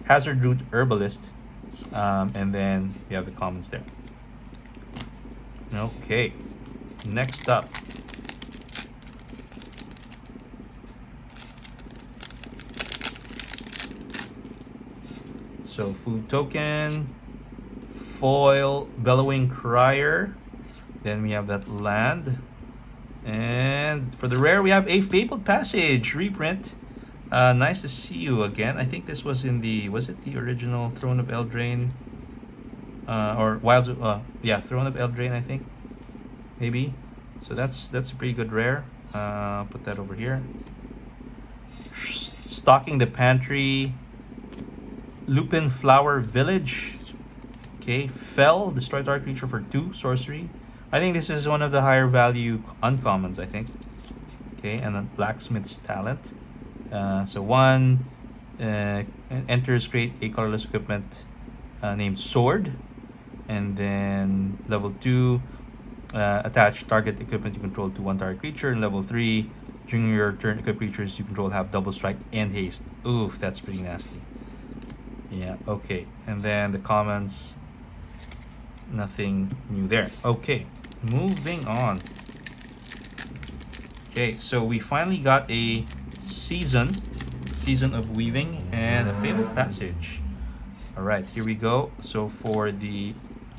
[SPEAKER 1] Hazard Root Herbalist, and then we have the commons there. Okay, next up, so food token, foil Bellowing Crier, then we have that land, and for the rare we have a Fabled Passage reprint. Nice to see you again. I think this was in the, was it the original Throne of Eldraine? Or Wilds of, yeah, Throne of Eldraine, I think. Maybe. So that's a pretty good rare. Put that over here. Stocking the Pantry. Lupin Flower Village. Okay, Fell, destroy target creature for 2 sorcery. I think this is one of the higher value uncommons, I think. Okay, and then Blacksmith's Talent. So 1 enters, create a colorless equipment named Sword, and then level 2, attach target equipment you control to 1 target creature, and level 3, during your turn equipped creatures you control have double strike and haste. Oof, that's pretty nasty. Yeah, okay, and then the commons, nothing new there. Okay, moving on. Okay, so we finally got a Season of Weaving and a Fabled Passage. All right, here we go. So for the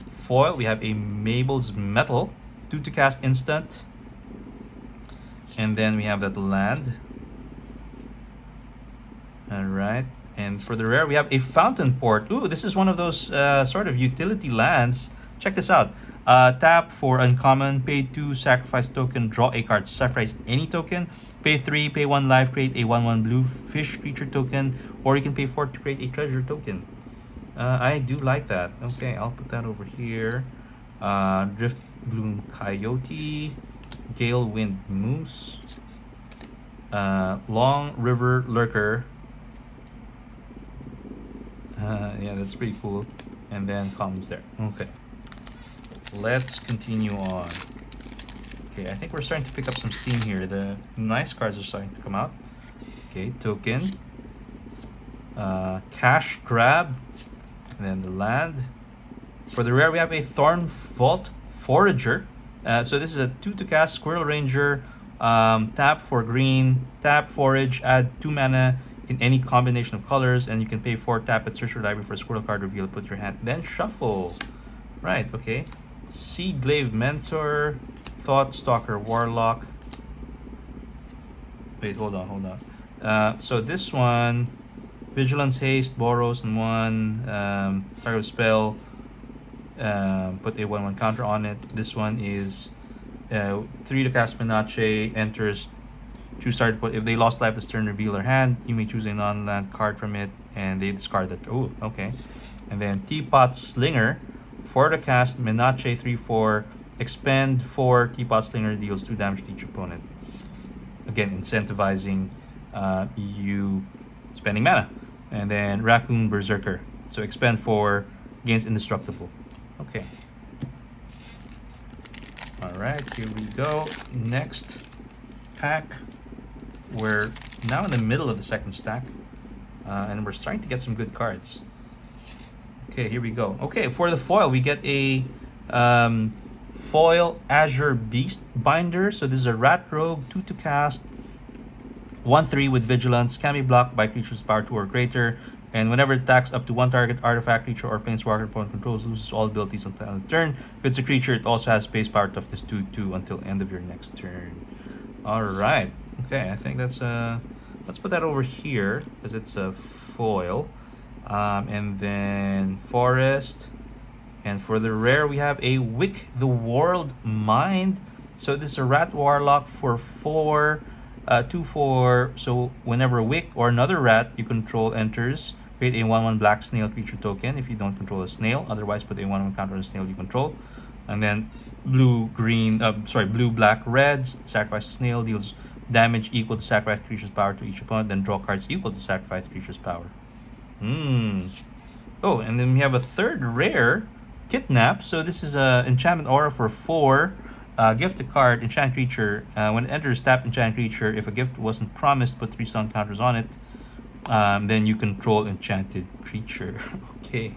[SPEAKER 1] foil, we have a Mabel's Metal, 2 to cast instant, and then we have that land. All right, and for the rare, we have a Fountain Port. Ooh, this is one of those sort of utility lands. Check this out. Tap for uncommon, pay 2, sacrifice token, draw a card, sacrifice any token, pay 3, pay 1 life, create a 1/1 blue fish creature token, or you can pay 4 to create a treasure token. I do like that. Okay, I'll put that over here. Drift Bloom Coyote, Gale Wind Moose, Long River Lurker. Yeah, that's pretty cool. And then commons there. Okay. Let's continue on. Okay, I think we're starting to pick up some steam here. The nice cards are starting to come out. Okay, token. Cash Grab. And then the land. For the rare, we have a Thorn Vault Forager. So this is a 2 to cast Squirrel Ranger. Tap for green, tap forage, add 2 mana in any combination of colors, and you can pay 4, tap it, search your library for a squirrel card, reveal it, put your hand, then shuffle. Right, okay. Seed Glaive Mentor, Thought Stalker Warlock. Wait, hold on. So this one, Vigilance Haste, borrows in 1, target spell, put a 1/1 counter on it. This one is 3 to cast Menache, enters, choose target, but if they lost life this turn, reveal their hand. You may choose a non-land card from it, and they discard that. Oh, okay. And then Teapot Slinger, 4 to cast Menache, 3/4, expend 4. Teapot Slinger deals 2 damage to each opponent. Again, incentivizing you spending mana. And then Raccoon Berserker, so expend 4, gains indestructible. Okay. All right, here we go. Next pack. We're now in the middle of the second stack, and we're starting to get some good cards. Okay, here we go. Okay, for the foil, we get a foil Azure Beast Binder. So this is a Rat Rogue, 2 to cast, 1/3 with Vigilance, can be blocked by creatures power 2 or greater, and whenever it attacks up to 1 target artifact, creature, or planeswalker opponent controls, loses all abilities until end of turn. If it's a creature, it also has base power toughness 2/2 until end of your next turn. All right. Okay, I think that's let's put that over here because it's a foil. And then forest. And for the rare, we have a Wick the World Mind. So this is a rat warlock for 4, 2/4. So whenever a Wick or another rat you control enters, create a 1/1 black snail creature token if you don't control a snail. Otherwise, put a 1/1 counter on a snail you control. And then blue black red, sacrifice a snail, deals damage equal to sacrifice creature's power to each opponent, then draw cards equal to sacrifice creature's power. Oh, and then we have a third rare, Kidnap. So this is a enchantment aura for 4. Gift a card, enchant creature. When it enters, tap enchant creature. If a gift wasn't promised, put 3 stun counters on it. Then you control enchanted creature. Okay,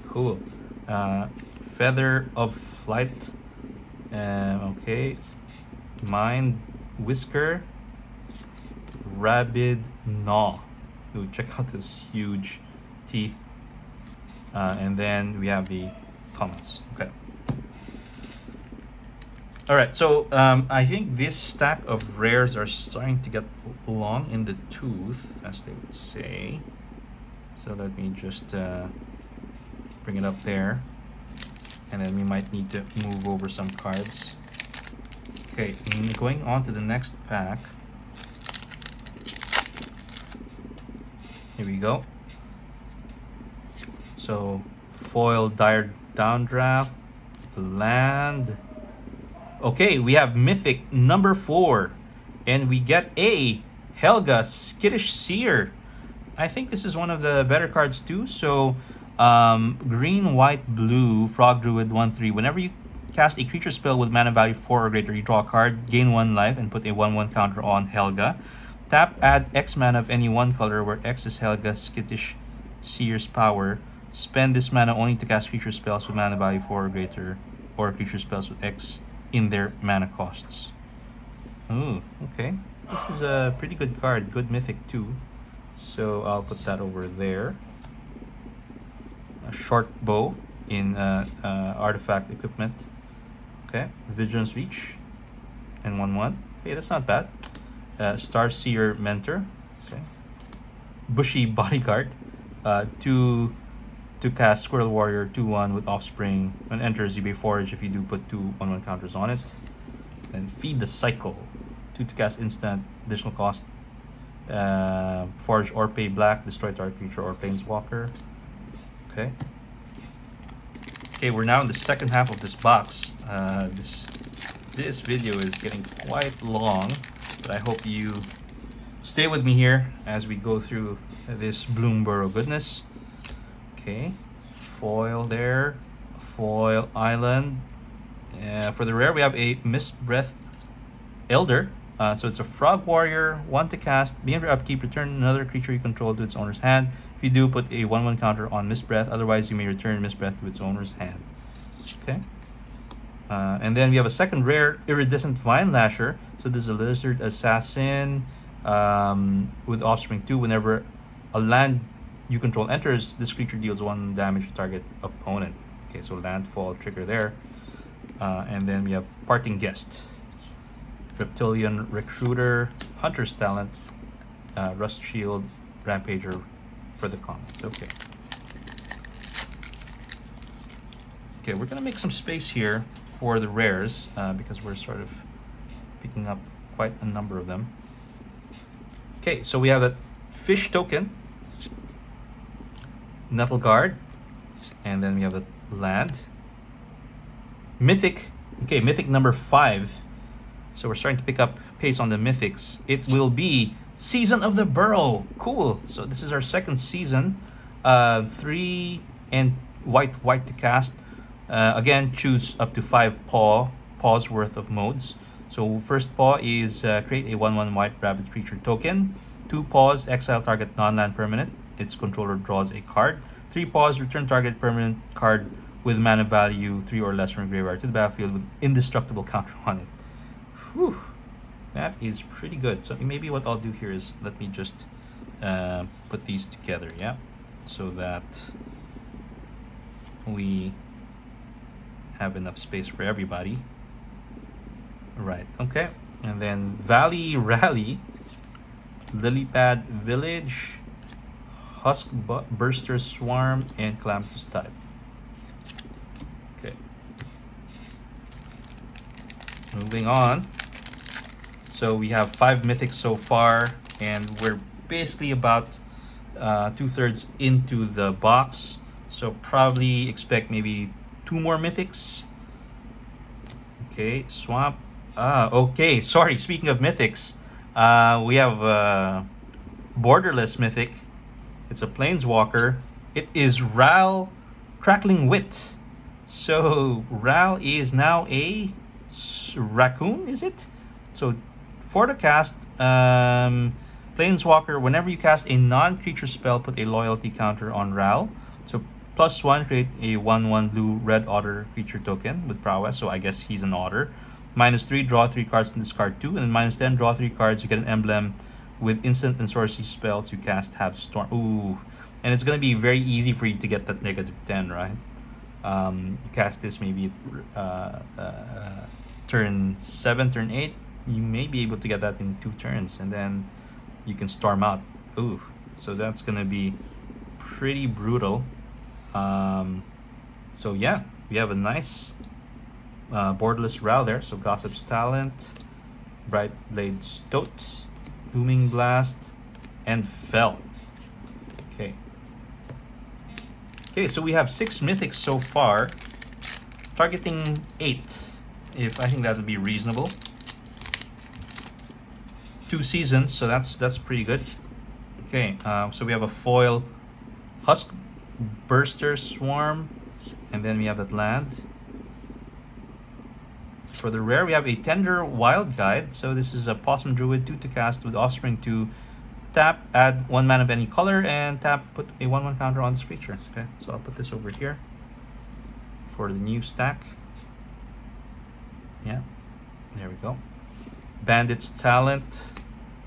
[SPEAKER 1] cool. Feather of Flight. Okay. Mind Whisker. Rabid Gnaw. Ooh, check out those huge teeth. And then we have the comments. Okay. All right, so I think this stack of rares are starting to get long in the tooth, as they would say. So let me just bring it up there. And then we might need to move over some cards. Okay, going on to the next pack. Here we go. So, foil Dire Downdraft, land. Okay, we have Mythic number 4. And we get a Helga Skittish Seer. I think this is one of the better cards too. So, green, white, blue, Frog Druid 1/3. Whenever you cast a creature spell with mana value 4 or greater, you draw a card, gain 1 life, and put a 1/1 counter on Helga. Tap, add X mana of any one color, where X is Helga Skittish Seer's power. Spend this mana only to cast creature spells with mana value 4 or greater, or creature spells with X in their mana costs. Ooh, okay. This is a pretty good card. Good mythic too. So I'll put that over there. A short bow in artifact equipment. Okay. Vigilance Reach. And 1/1. Hey, that's not bad. Starseer Mentor. Okay. Bushy Bodyguard. 2 to cast Squirrel Warrior 2/1 with Offspring. When it enters, you may forage if you do put 2 1/1 counters on it. And Feed the Cycle. 2 to cast instant, additional cost. Forage or pay black, destroy target creature or planeswalker. Okay. Okay, we're now in the second half of this box. This video is getting quite long, but I hope you stay with me here as we go through this Bloomburrow goodness. Okay, foil there, foil island. For the rare, we have a Mist Breath Elder. So it's a Frog Warrior, 1 to cast. Beginning of your upkeep, return another creature you control to its owner's hand. If you do, put a 1/1 counter on Mist Breath. Otherwise, you may return Mist Breath to its owner's hand. Okay. And then we have a second rare, Iridescent Vine Lasher. So this is a Lizard Assassin with Offspring 2. Whenever a land you control enters, this creature deals 1 damage to target opponent. Okay, so landfall trigger there. And then we have Parting Guest, Reptilian Recruiter, Hunter's Talent, Rust Shield, Rampager for the commons. Okay. Okay, we're gonna make some space here for the rares because we're sort of picking up quite a number of them. Okay, so we have a Fish Token, Nettle Guard, and then we have the land. Mythic, okay, Mythic number 5. So we're starting to pick up pace on the Mythics. It will be Season of the Burrow. Cool. So this is our second season. 3 and white to cast. Again, choose up to 5 paws worth of modes. So first paw is create a 1/1 white rabbit creature token. 2 paws, exile target non-land permanent. Its controller draws a card. 3 paws, return target permanent card with mana value 3 or less from graveyard to the battlefield with indestructible counter on it. Whew, that is pretty good. So maybe what I'll do here is let me just put these together, yeah, so that we have enough space for everybody. Right, okay. And then Valley Rally, Lilypad Village, Husk Burster Swarm, and Calamitous Tide. Okay. Moving on. So we have 5 mythics so far, and we're basically about 2/3 into the box. So probably expect maybe 2 more mythics. Okay, Swamp. Okay, sorry, speaking of mythics, we have Borderless Mythic. It's a Planeswalker. It is Ral Crackling Wit. So Ral is now a raccoon, is it? So for the cast, Planeswalker, whenever you cast a non-creature spell, put a loyalty counter on Ral. So +1, create a 1/1 blue red otter creature token with prowess. So I guess he's an otter. -3, draw 3 cards and discard 2. And then -10, draw 3 cards. You get an emblem with instant and sorcery spells you cast have storm. Ooh, and it's gonna be very easy for you to get that -10, right? You cast this maybe turn 7, turn 8. You may be able to get that in 2 turns, and then you can storm out. Ooh, so that's gonna be pretty brutal. So yeah, we have a nice borderless Ral there. So Gossip's Talent, Bright Blade Stoat, Booming Blast, and Fell. Okay. Okay, so we have 6 mythics so far, targeting 8. If I think that would be reasonable. 2 seasons, so that's pretty good. Okay, so we have a foil Husk Burster Swarm, and then we have that land. For the rare, we have a Tender Wild Guide. So this is a Possum Druid, 2 to cast with Offspring 2. Tap, add 1 mana of any color, and tap, put a 1/1 counter on this creature. Okay, so I'll put this over here for the new stack. Yeah, there we go. Bandit's Talent,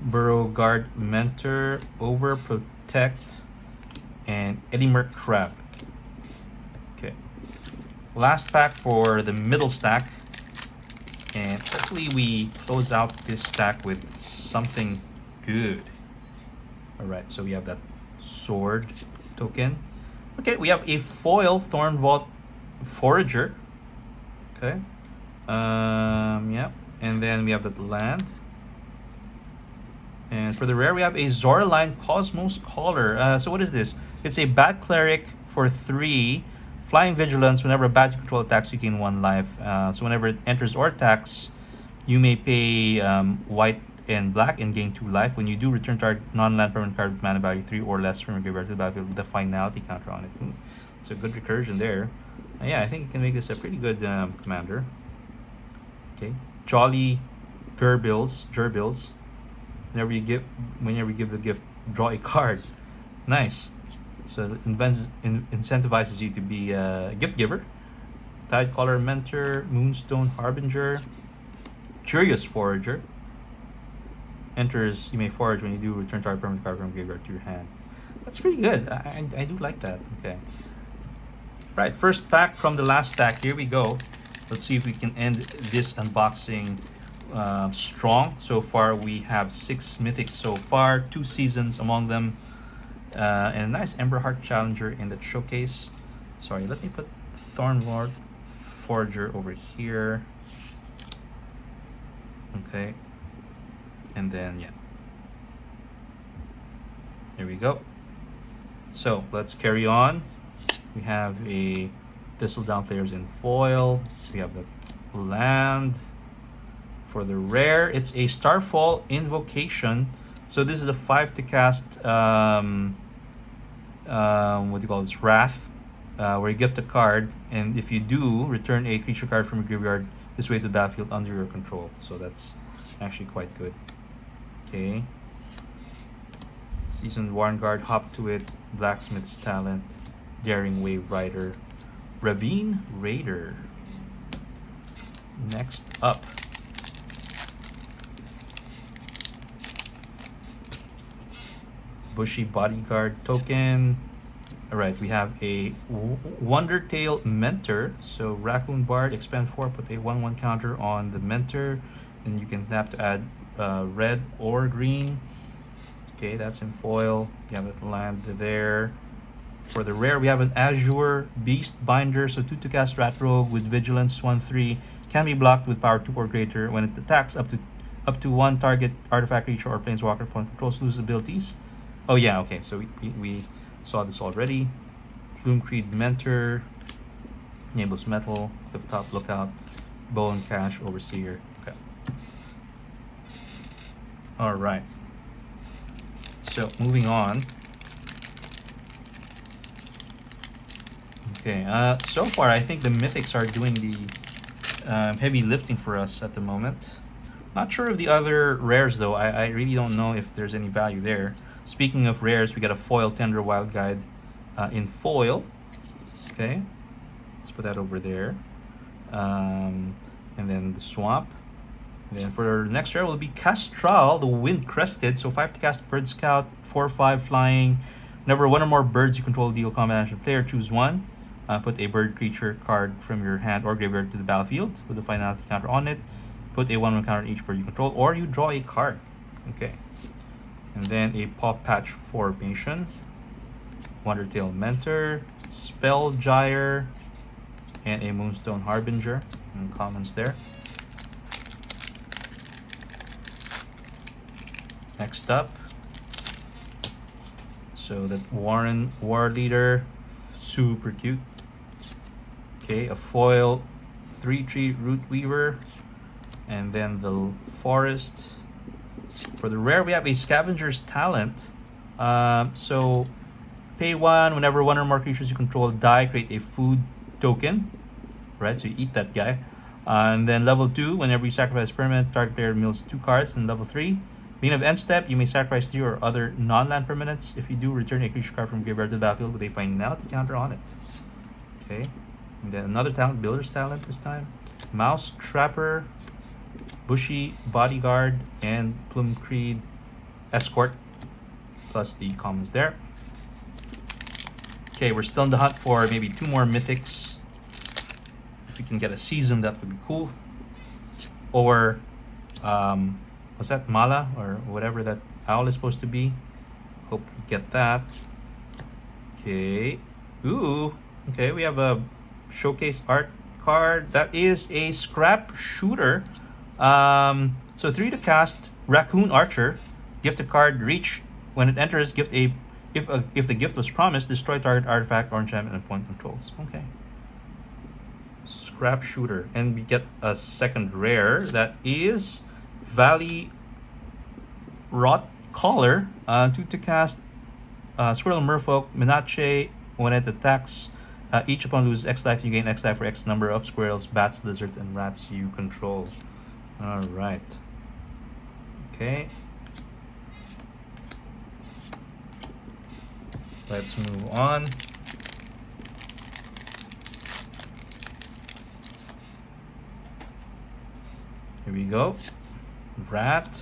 [SPEAKER 1] Burrow Guard Mentor, Overprotect, and Edimer Crab. Okay, last pack for the middle stack, and hopefully we close out this stack with something good. All right, so we have that sword token, Okay, we have a foil Thornvault Forager. Okay. Yeah. And then we have that land. And for the rare, we have a Zoraline Cosmos Caller. So what is this? It's a Bat Cleric for 3. Flying Vigilance. Whenever a bat you control attacks, you gain 1 life. So whenever it enters or attacks, you may pay white and black and gain 2 life. When you do, return target non-land permanent card with mana value 3 or less from your graveyard to the battlefield with a finality counter on it. Ooh, it's a good recursion there. Yeah, I think you can make this a pretty good commander. Okay, Jolly Gerbils. Whenever you give the gift, draw a card. Nice. So it incentivizes you to be a gift giver. Tidecaller Mentor, Moonstone Harbinger, Curious Forager. Enters, you may forage. When you do, return target permanent card from graveyard to your hand. That's pretty good. I do like that. Okay. Right, first pack from the last stack. Here we go. Let's see if we can end this unboxing strong. So far, we have 6 mythics so far, 2 seasons among them, and a nice Emberheart Challenger in the showcase. Sorry, let me put Thornvault Forager over here. Okay. And then, yeah. Here we go. So, let's carry on. We have a Thistledown Players in foil. We have the land. For the rare, it's a Starfall Invocation. So this is the 5 to cast, what do you call this? Wrath, where you gift a card. And if you do, return a creature card from your graveyard this way to the battlefield under your control. So that's actually quite good. Okay. Seasoned Warnguard, Hop to It, Blacksmith's Talent, Daring Wave Rider, Ravine Raider. Next up, Bushy Bodyguard token. Alright, we have a Wondertail Mentor. So Raccoon Bard, expand 4, put a 1/1 counter on the Mentor, and you can tap to add red or green. Okay, that's in foil. You have it land there. For the rare, we have an Azure Beast Binder. So 2 to cast Rat Rogue with Vigilance 1/3. Can be blocked with power 2 or greater. When it attacks, up to 1 target artifact, creature, or planeswalker opponent controls lose abilities. Oh yeah, okay. So we saw this already. Bloomcreed Mentor. Enables Metal. Clifftop Lookout. Bow and Cash Overseer. Okay. Alright. So moving on. Okay, so far I think the mythics are doing the heavy lifting for us at the moment. Not sure of the other rares though. I really don't know if there's any value there. Speaking of rares, we got a foil Tender Wild Guide in foil. Okay, let's put that over there. And then the Swamp. And then for our next rare will be Castral, the Wind Crested. So 5 to cast Bird Scout, 4/5 flying. Whenever 1 or more birds you control deal combat action player, choose 1. Put a bird creature card from your hand or graveyard to the battlefield with a finality counter on it. Put a 1/1 counter on each bird you control, or you draw a card. Okay. And then a Paw Patch Formation, Wondertail Mentor, Spell Gyre, and a Moonstone Harbinger. And commons there. Next up, so that Warren War Leader, super cute. Okay, a foil 3/3 Root Weaver, and then the Forest. For the rare, we have a Scavenger's Talent. So pay 1 whenever 1 or more creatures you control die, create a food token. Right, so you eat that guy. And then level 2, whenever you sacrifice permanent, target player mills 2 cards. And level 3, beginning of end step, you may sacrifice 3 or other non-land permanents. If you do, return a creature card from graveyard to the battlefield with a finality counter on it. Okay, and then another talent, Builder's Talent this time. Mouse Trapper, Bushy Bodyguard, and Bloomcreed Escort, plus the commons there. Okay, we're still in the hunt for maybe 2 more mythics. If we can get a season, that would be cool. Or was that Mala or whatever that owl is supposed to be? Hope we get that. Okay, Ooh, okay, we have a showcase art card. That is a scrap shooter. So 3 to cast Raccoon Archer. Gift a card, reach. When it enters, gift a if the gift was promised, destroy target artifact or enchantment and point controls. Okay. Scrap shooter, and we get a second rare that is Valley Rot Collar. 2 to cast Squirrel Merfolk Minache. When it attacks, each opponent loses X life. You gain X life for X number of squirrels, bats, lizards, and rats you control. All right. Okay. Let's move on. Here we go. Rat.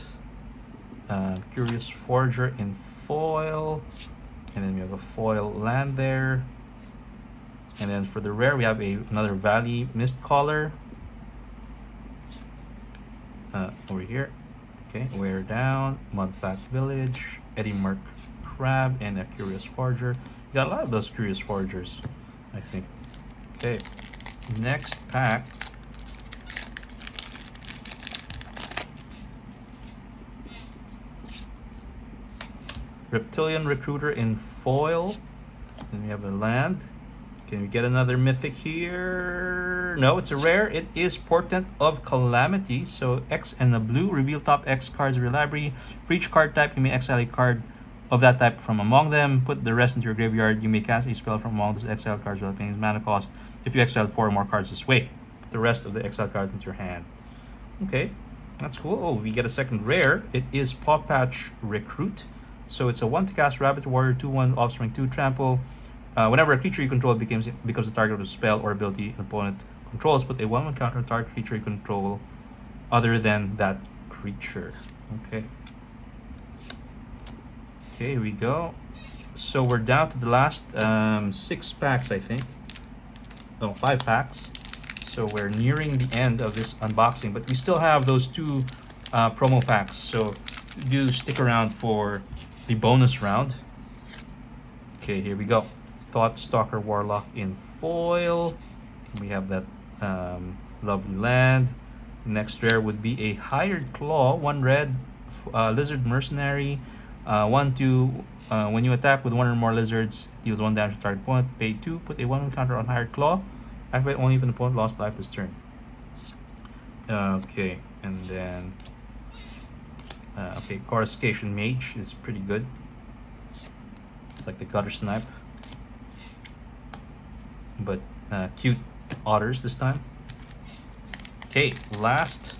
[SPEAKER 1] Curious Forger in foil. And then we have a foil land there. And then for the rare, we have another Valley Mist Caller. Over here. Okay, Wear Down, Mudflat Village, Eddie Merc Crab, and a Curious Forger. You got a lot of those Curious Forgers, I think. Okay, next pack. Reptilian Recruiter in foil. Then we have a land. Can we get another mythic here? No, it's a rare. It is Portent of Calamity. So X and a blue. Reveal top X cards of your library. For each card type, you may exile a card of that type from among them. Put the rest into your graveyard. You may cast a spell from among those exiled cards without paying mana cost. If you exile 4 or more cards this way, put the rest of the exiled cards into your hand. Okay, that's cool. Oh, we get a second rare. It is Paw Patch Recruit. So it's a 1 to cast Rabbit Warrior, 2/1 Offspring 2 Trample. Whenever a creature you control becomes the target of a spell or ability an opponent controls, put a 1/1 counter on target creature you control other than that creature. Okay. Okay, here we go. So we're down to the last 6 packs, I think. Oh, 5 packs. So we're nearing the end of this unboxing, but we still have those 2 promo packs. So do stick around for the bonus round. Okay, here we go. Thought Stalker Warlock in foil. We have that lovely land. Next rare would be a Hired Claw, 1 red, Lizard Mercenary. 1/2. When you attack with 1 or more lizards, deals 1 damage to target opponent. Pay 2. Put a 1/1 counter on Hired Claw. Activate only if an opponent lost life this turn. Okay, and then okay, Coruscation Mage is pretty good. It's like the Gutter Snipe, but cute otters this time. Okay, last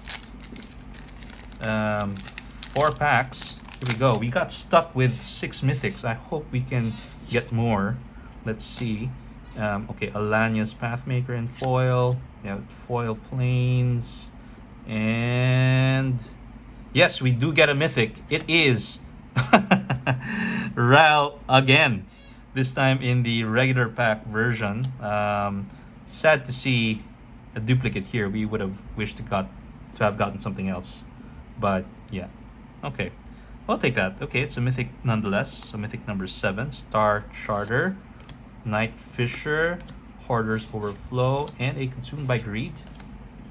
[SPEAKER 1] 4 packs. Here we go. We got stuck with 6 mythics. I hope we can get more. Let's see. Okay, Alania's Pathmaker in foil. We have foil planes. And yes, we do get a mythic. It is Ral again. This time in the regular pack version. Sad to see a duplicate here. We would have wished to have gotten something else. But yeah. Okay. I'll take that. Okay, it's a mythic nonetheless. So mythic number 7, Star Charter, Night Fisher, Hoarder's Overflow, and a Consumed by Greed,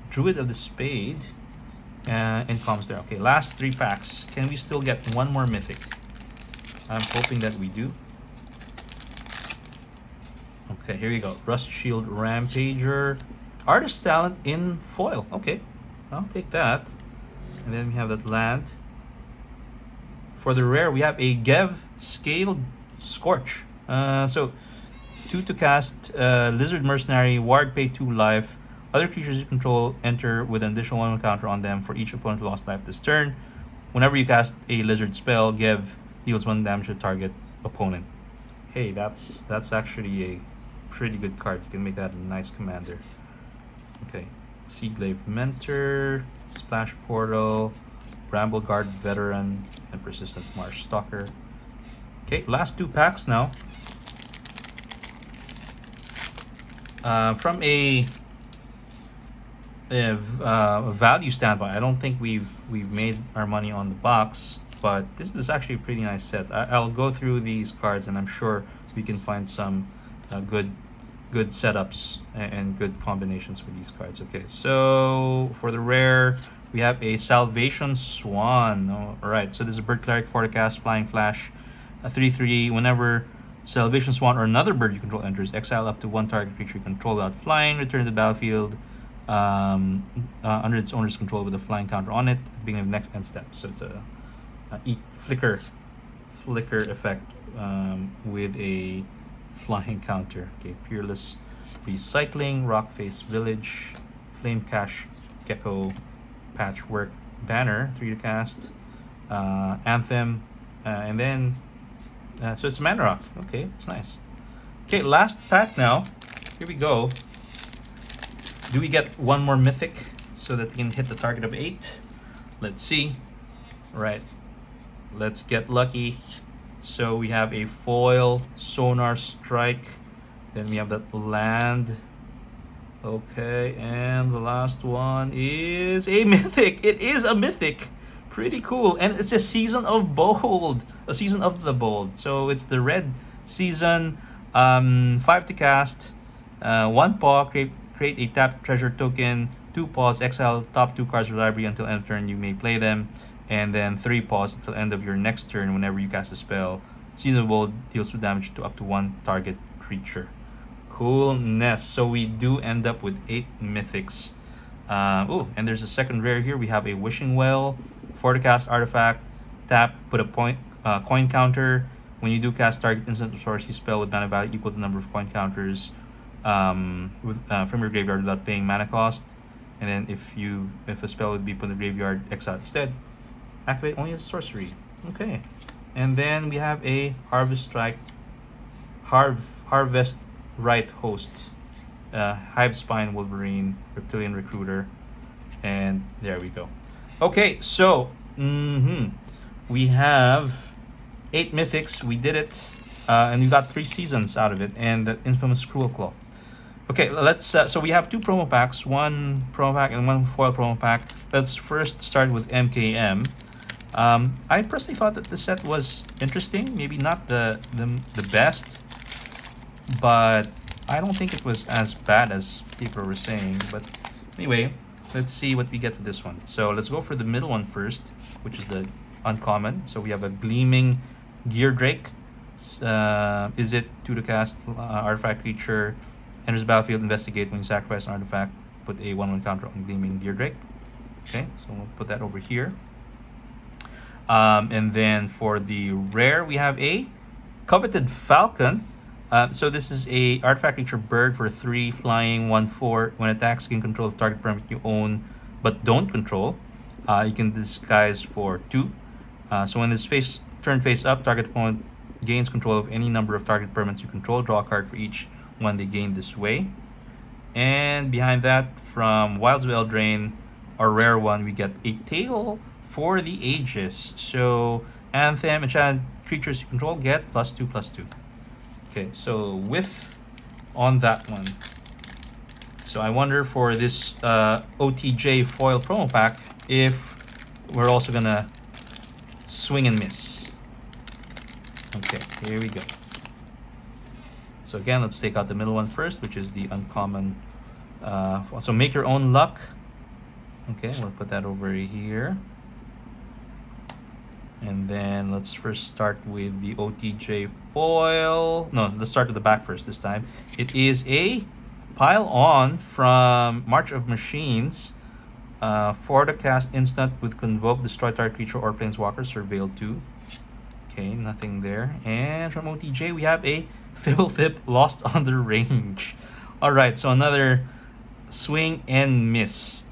[SPEAKER 1] Druid of the Spade, and Comes there. Okay, last 3 packs. Can we still get 1 more mythic? I'm hoping that we do. Okay, here we go. Rust Shield Rampager, Artist Talent in foil. Okay, I'll take that. And then we have that land. For the rare, we have a Gev Scaled Scorch. So 2 to cast, Lizard Mercenary, Ward, pay 2 life. Other creatures you control enter with an additional 1 counter on them for each opponent who lost life this turn. Whenever you cast a lizard spell, Gev deals 1 damage to target opponent. Hey, that's actually a pretty good card. You can make that a nice commander. Okay, Seaglaive Mentor, Splash Portal, Brambleguard Veteran, and Persistent Marsh Stalker. Okay, last 2 packs now. From a value standpoint, I don't think we've made our money on the box, but this is actually a pretty nice set. I'll go through these cards, and I'm sure we can find some good setups and good combinations for these cards. Okay, so for the rare, we have a Salvation Swan. All right, so this is a bird cleric, forecast, flying flash, a 3/3. Whenever Salvation Swan or another bird you control enters, exile up to one target creature you control without flying, return to the battlefield under its owner's control with a flying counter on it at the beginning of the next end step. So it's a flicker effect with a flying counter. Okay, Peerless Recycling, Rockface Village, Flame Cache Gecko, Patchwork Banner, 3 to cast, Anthem, and then so it's Mana Rock. Okay, it's nice. Okay, last pack now. Here we go. Do we get one more mythic so that we can hit the target of 8? Let's see. All right, let's get lucky. So we have a foil Sonar Strike, then we have that land. Okay, and the last one is a mythic. It is a mythic. Pretty cool. And it's a Season of Bold, a Season of the Bold. So it's the red season, 5 to cast, 1 paw, create a tapped treasure token, 2 paws, exile top 2 cards from the library until end of turn, you may play them, and then 3 paws until end of your next turn whenever you cast a spell. Season of Bold deals 2 damage to up to 1 target creature. Coolness. So we do end up with 8 mythics. Oh, and there's a second rare here. We have a Wishing Well, 4 to cast artifact, tap, put a coin counter. When you do cast target instant or sorcery spell with mana value equal to the number of coin counters from your graveyard without paying mana cost. And then if a spell would be put in the graveyard, exile instead. Activate only as a sorcery. Okay. And then we have a Harvest Right Host, Hive Spine Wolverine, Reptilian Recruiter, and there we go. Okay, so we have 8 mythics. We did it, and we got 3 seasons out of it, and the infamous Cruel Claw. Okay, let's. So we have 2 promo packs, 1 promo pack and 1 foil promo pack. Let's first start with MKM. I personally thought that the set was interesting. Maybe not the best, but I don't think it was as bad as people were saying. But anyway, let's see what we get with this one. So let's go for the middle one first, which is the uncommon. So we have a Gleaming Gear Drake. Is it 2 to cast artifact creature? Enters the battlefield, investigate. When you sacrifice an artifact, put a 1/1 counter on Gleaming Gear Drake. Okay, so we'll put that over here. And then for the rare, we have a Coveted Falcon. So this is a artifact creature bird for 3 flying 1/4. When it attacks, you can control the target permanent you own but don't control. You can disguise for 2. So when this turn face up, target opponent gains control of any number of target permanents you control. Draw a card for each one they gain this way. And behind that, from Wilds of Eldraine, our rare one, we get a Tale for the Ages. So Anthem, enchanted creatures you control get +2/+2. Okay, so on that one. So I wonder for this OTJ foil promo pack if we're also gonna swing and miss. Okay, here we go. So again, let's take out the middle one first, which is the uncommon. So Make Your Own Luck. Okay, we'll put that over here. And then let's first start with the OTJ foil. No, let's start with the back first this time. It is a Pile On from March of Machines. 4 to cast instant with Convoke, destroy target creature or planeswalker, Surveil 2. Okay, nothing there. And from OTJ, we have a Fibblethip, Lost on the Range. Alright, so another swing and miss.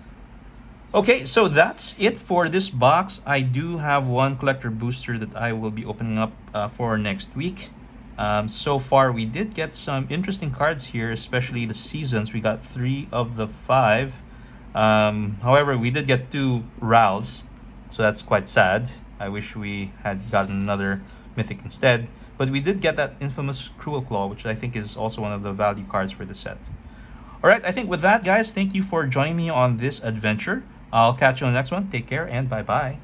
[SPEAKER 1] Okay, so that's it for this box. I do have 1 collector booster that I will be opening up for next week. So far, we did get some interesting cards here, especially the seasons. We got 3 of the 5. However, we did get 2 Rals, so that's quite sad. I wish we had gotten another Mythic instead. But we did get that infamous Cruel Claw, which I think is also one of the value cards for the set. Alright, I think with that, guys, thank you for joining me on this adventure. I'll catch you on the next one. Take care and bye-bye.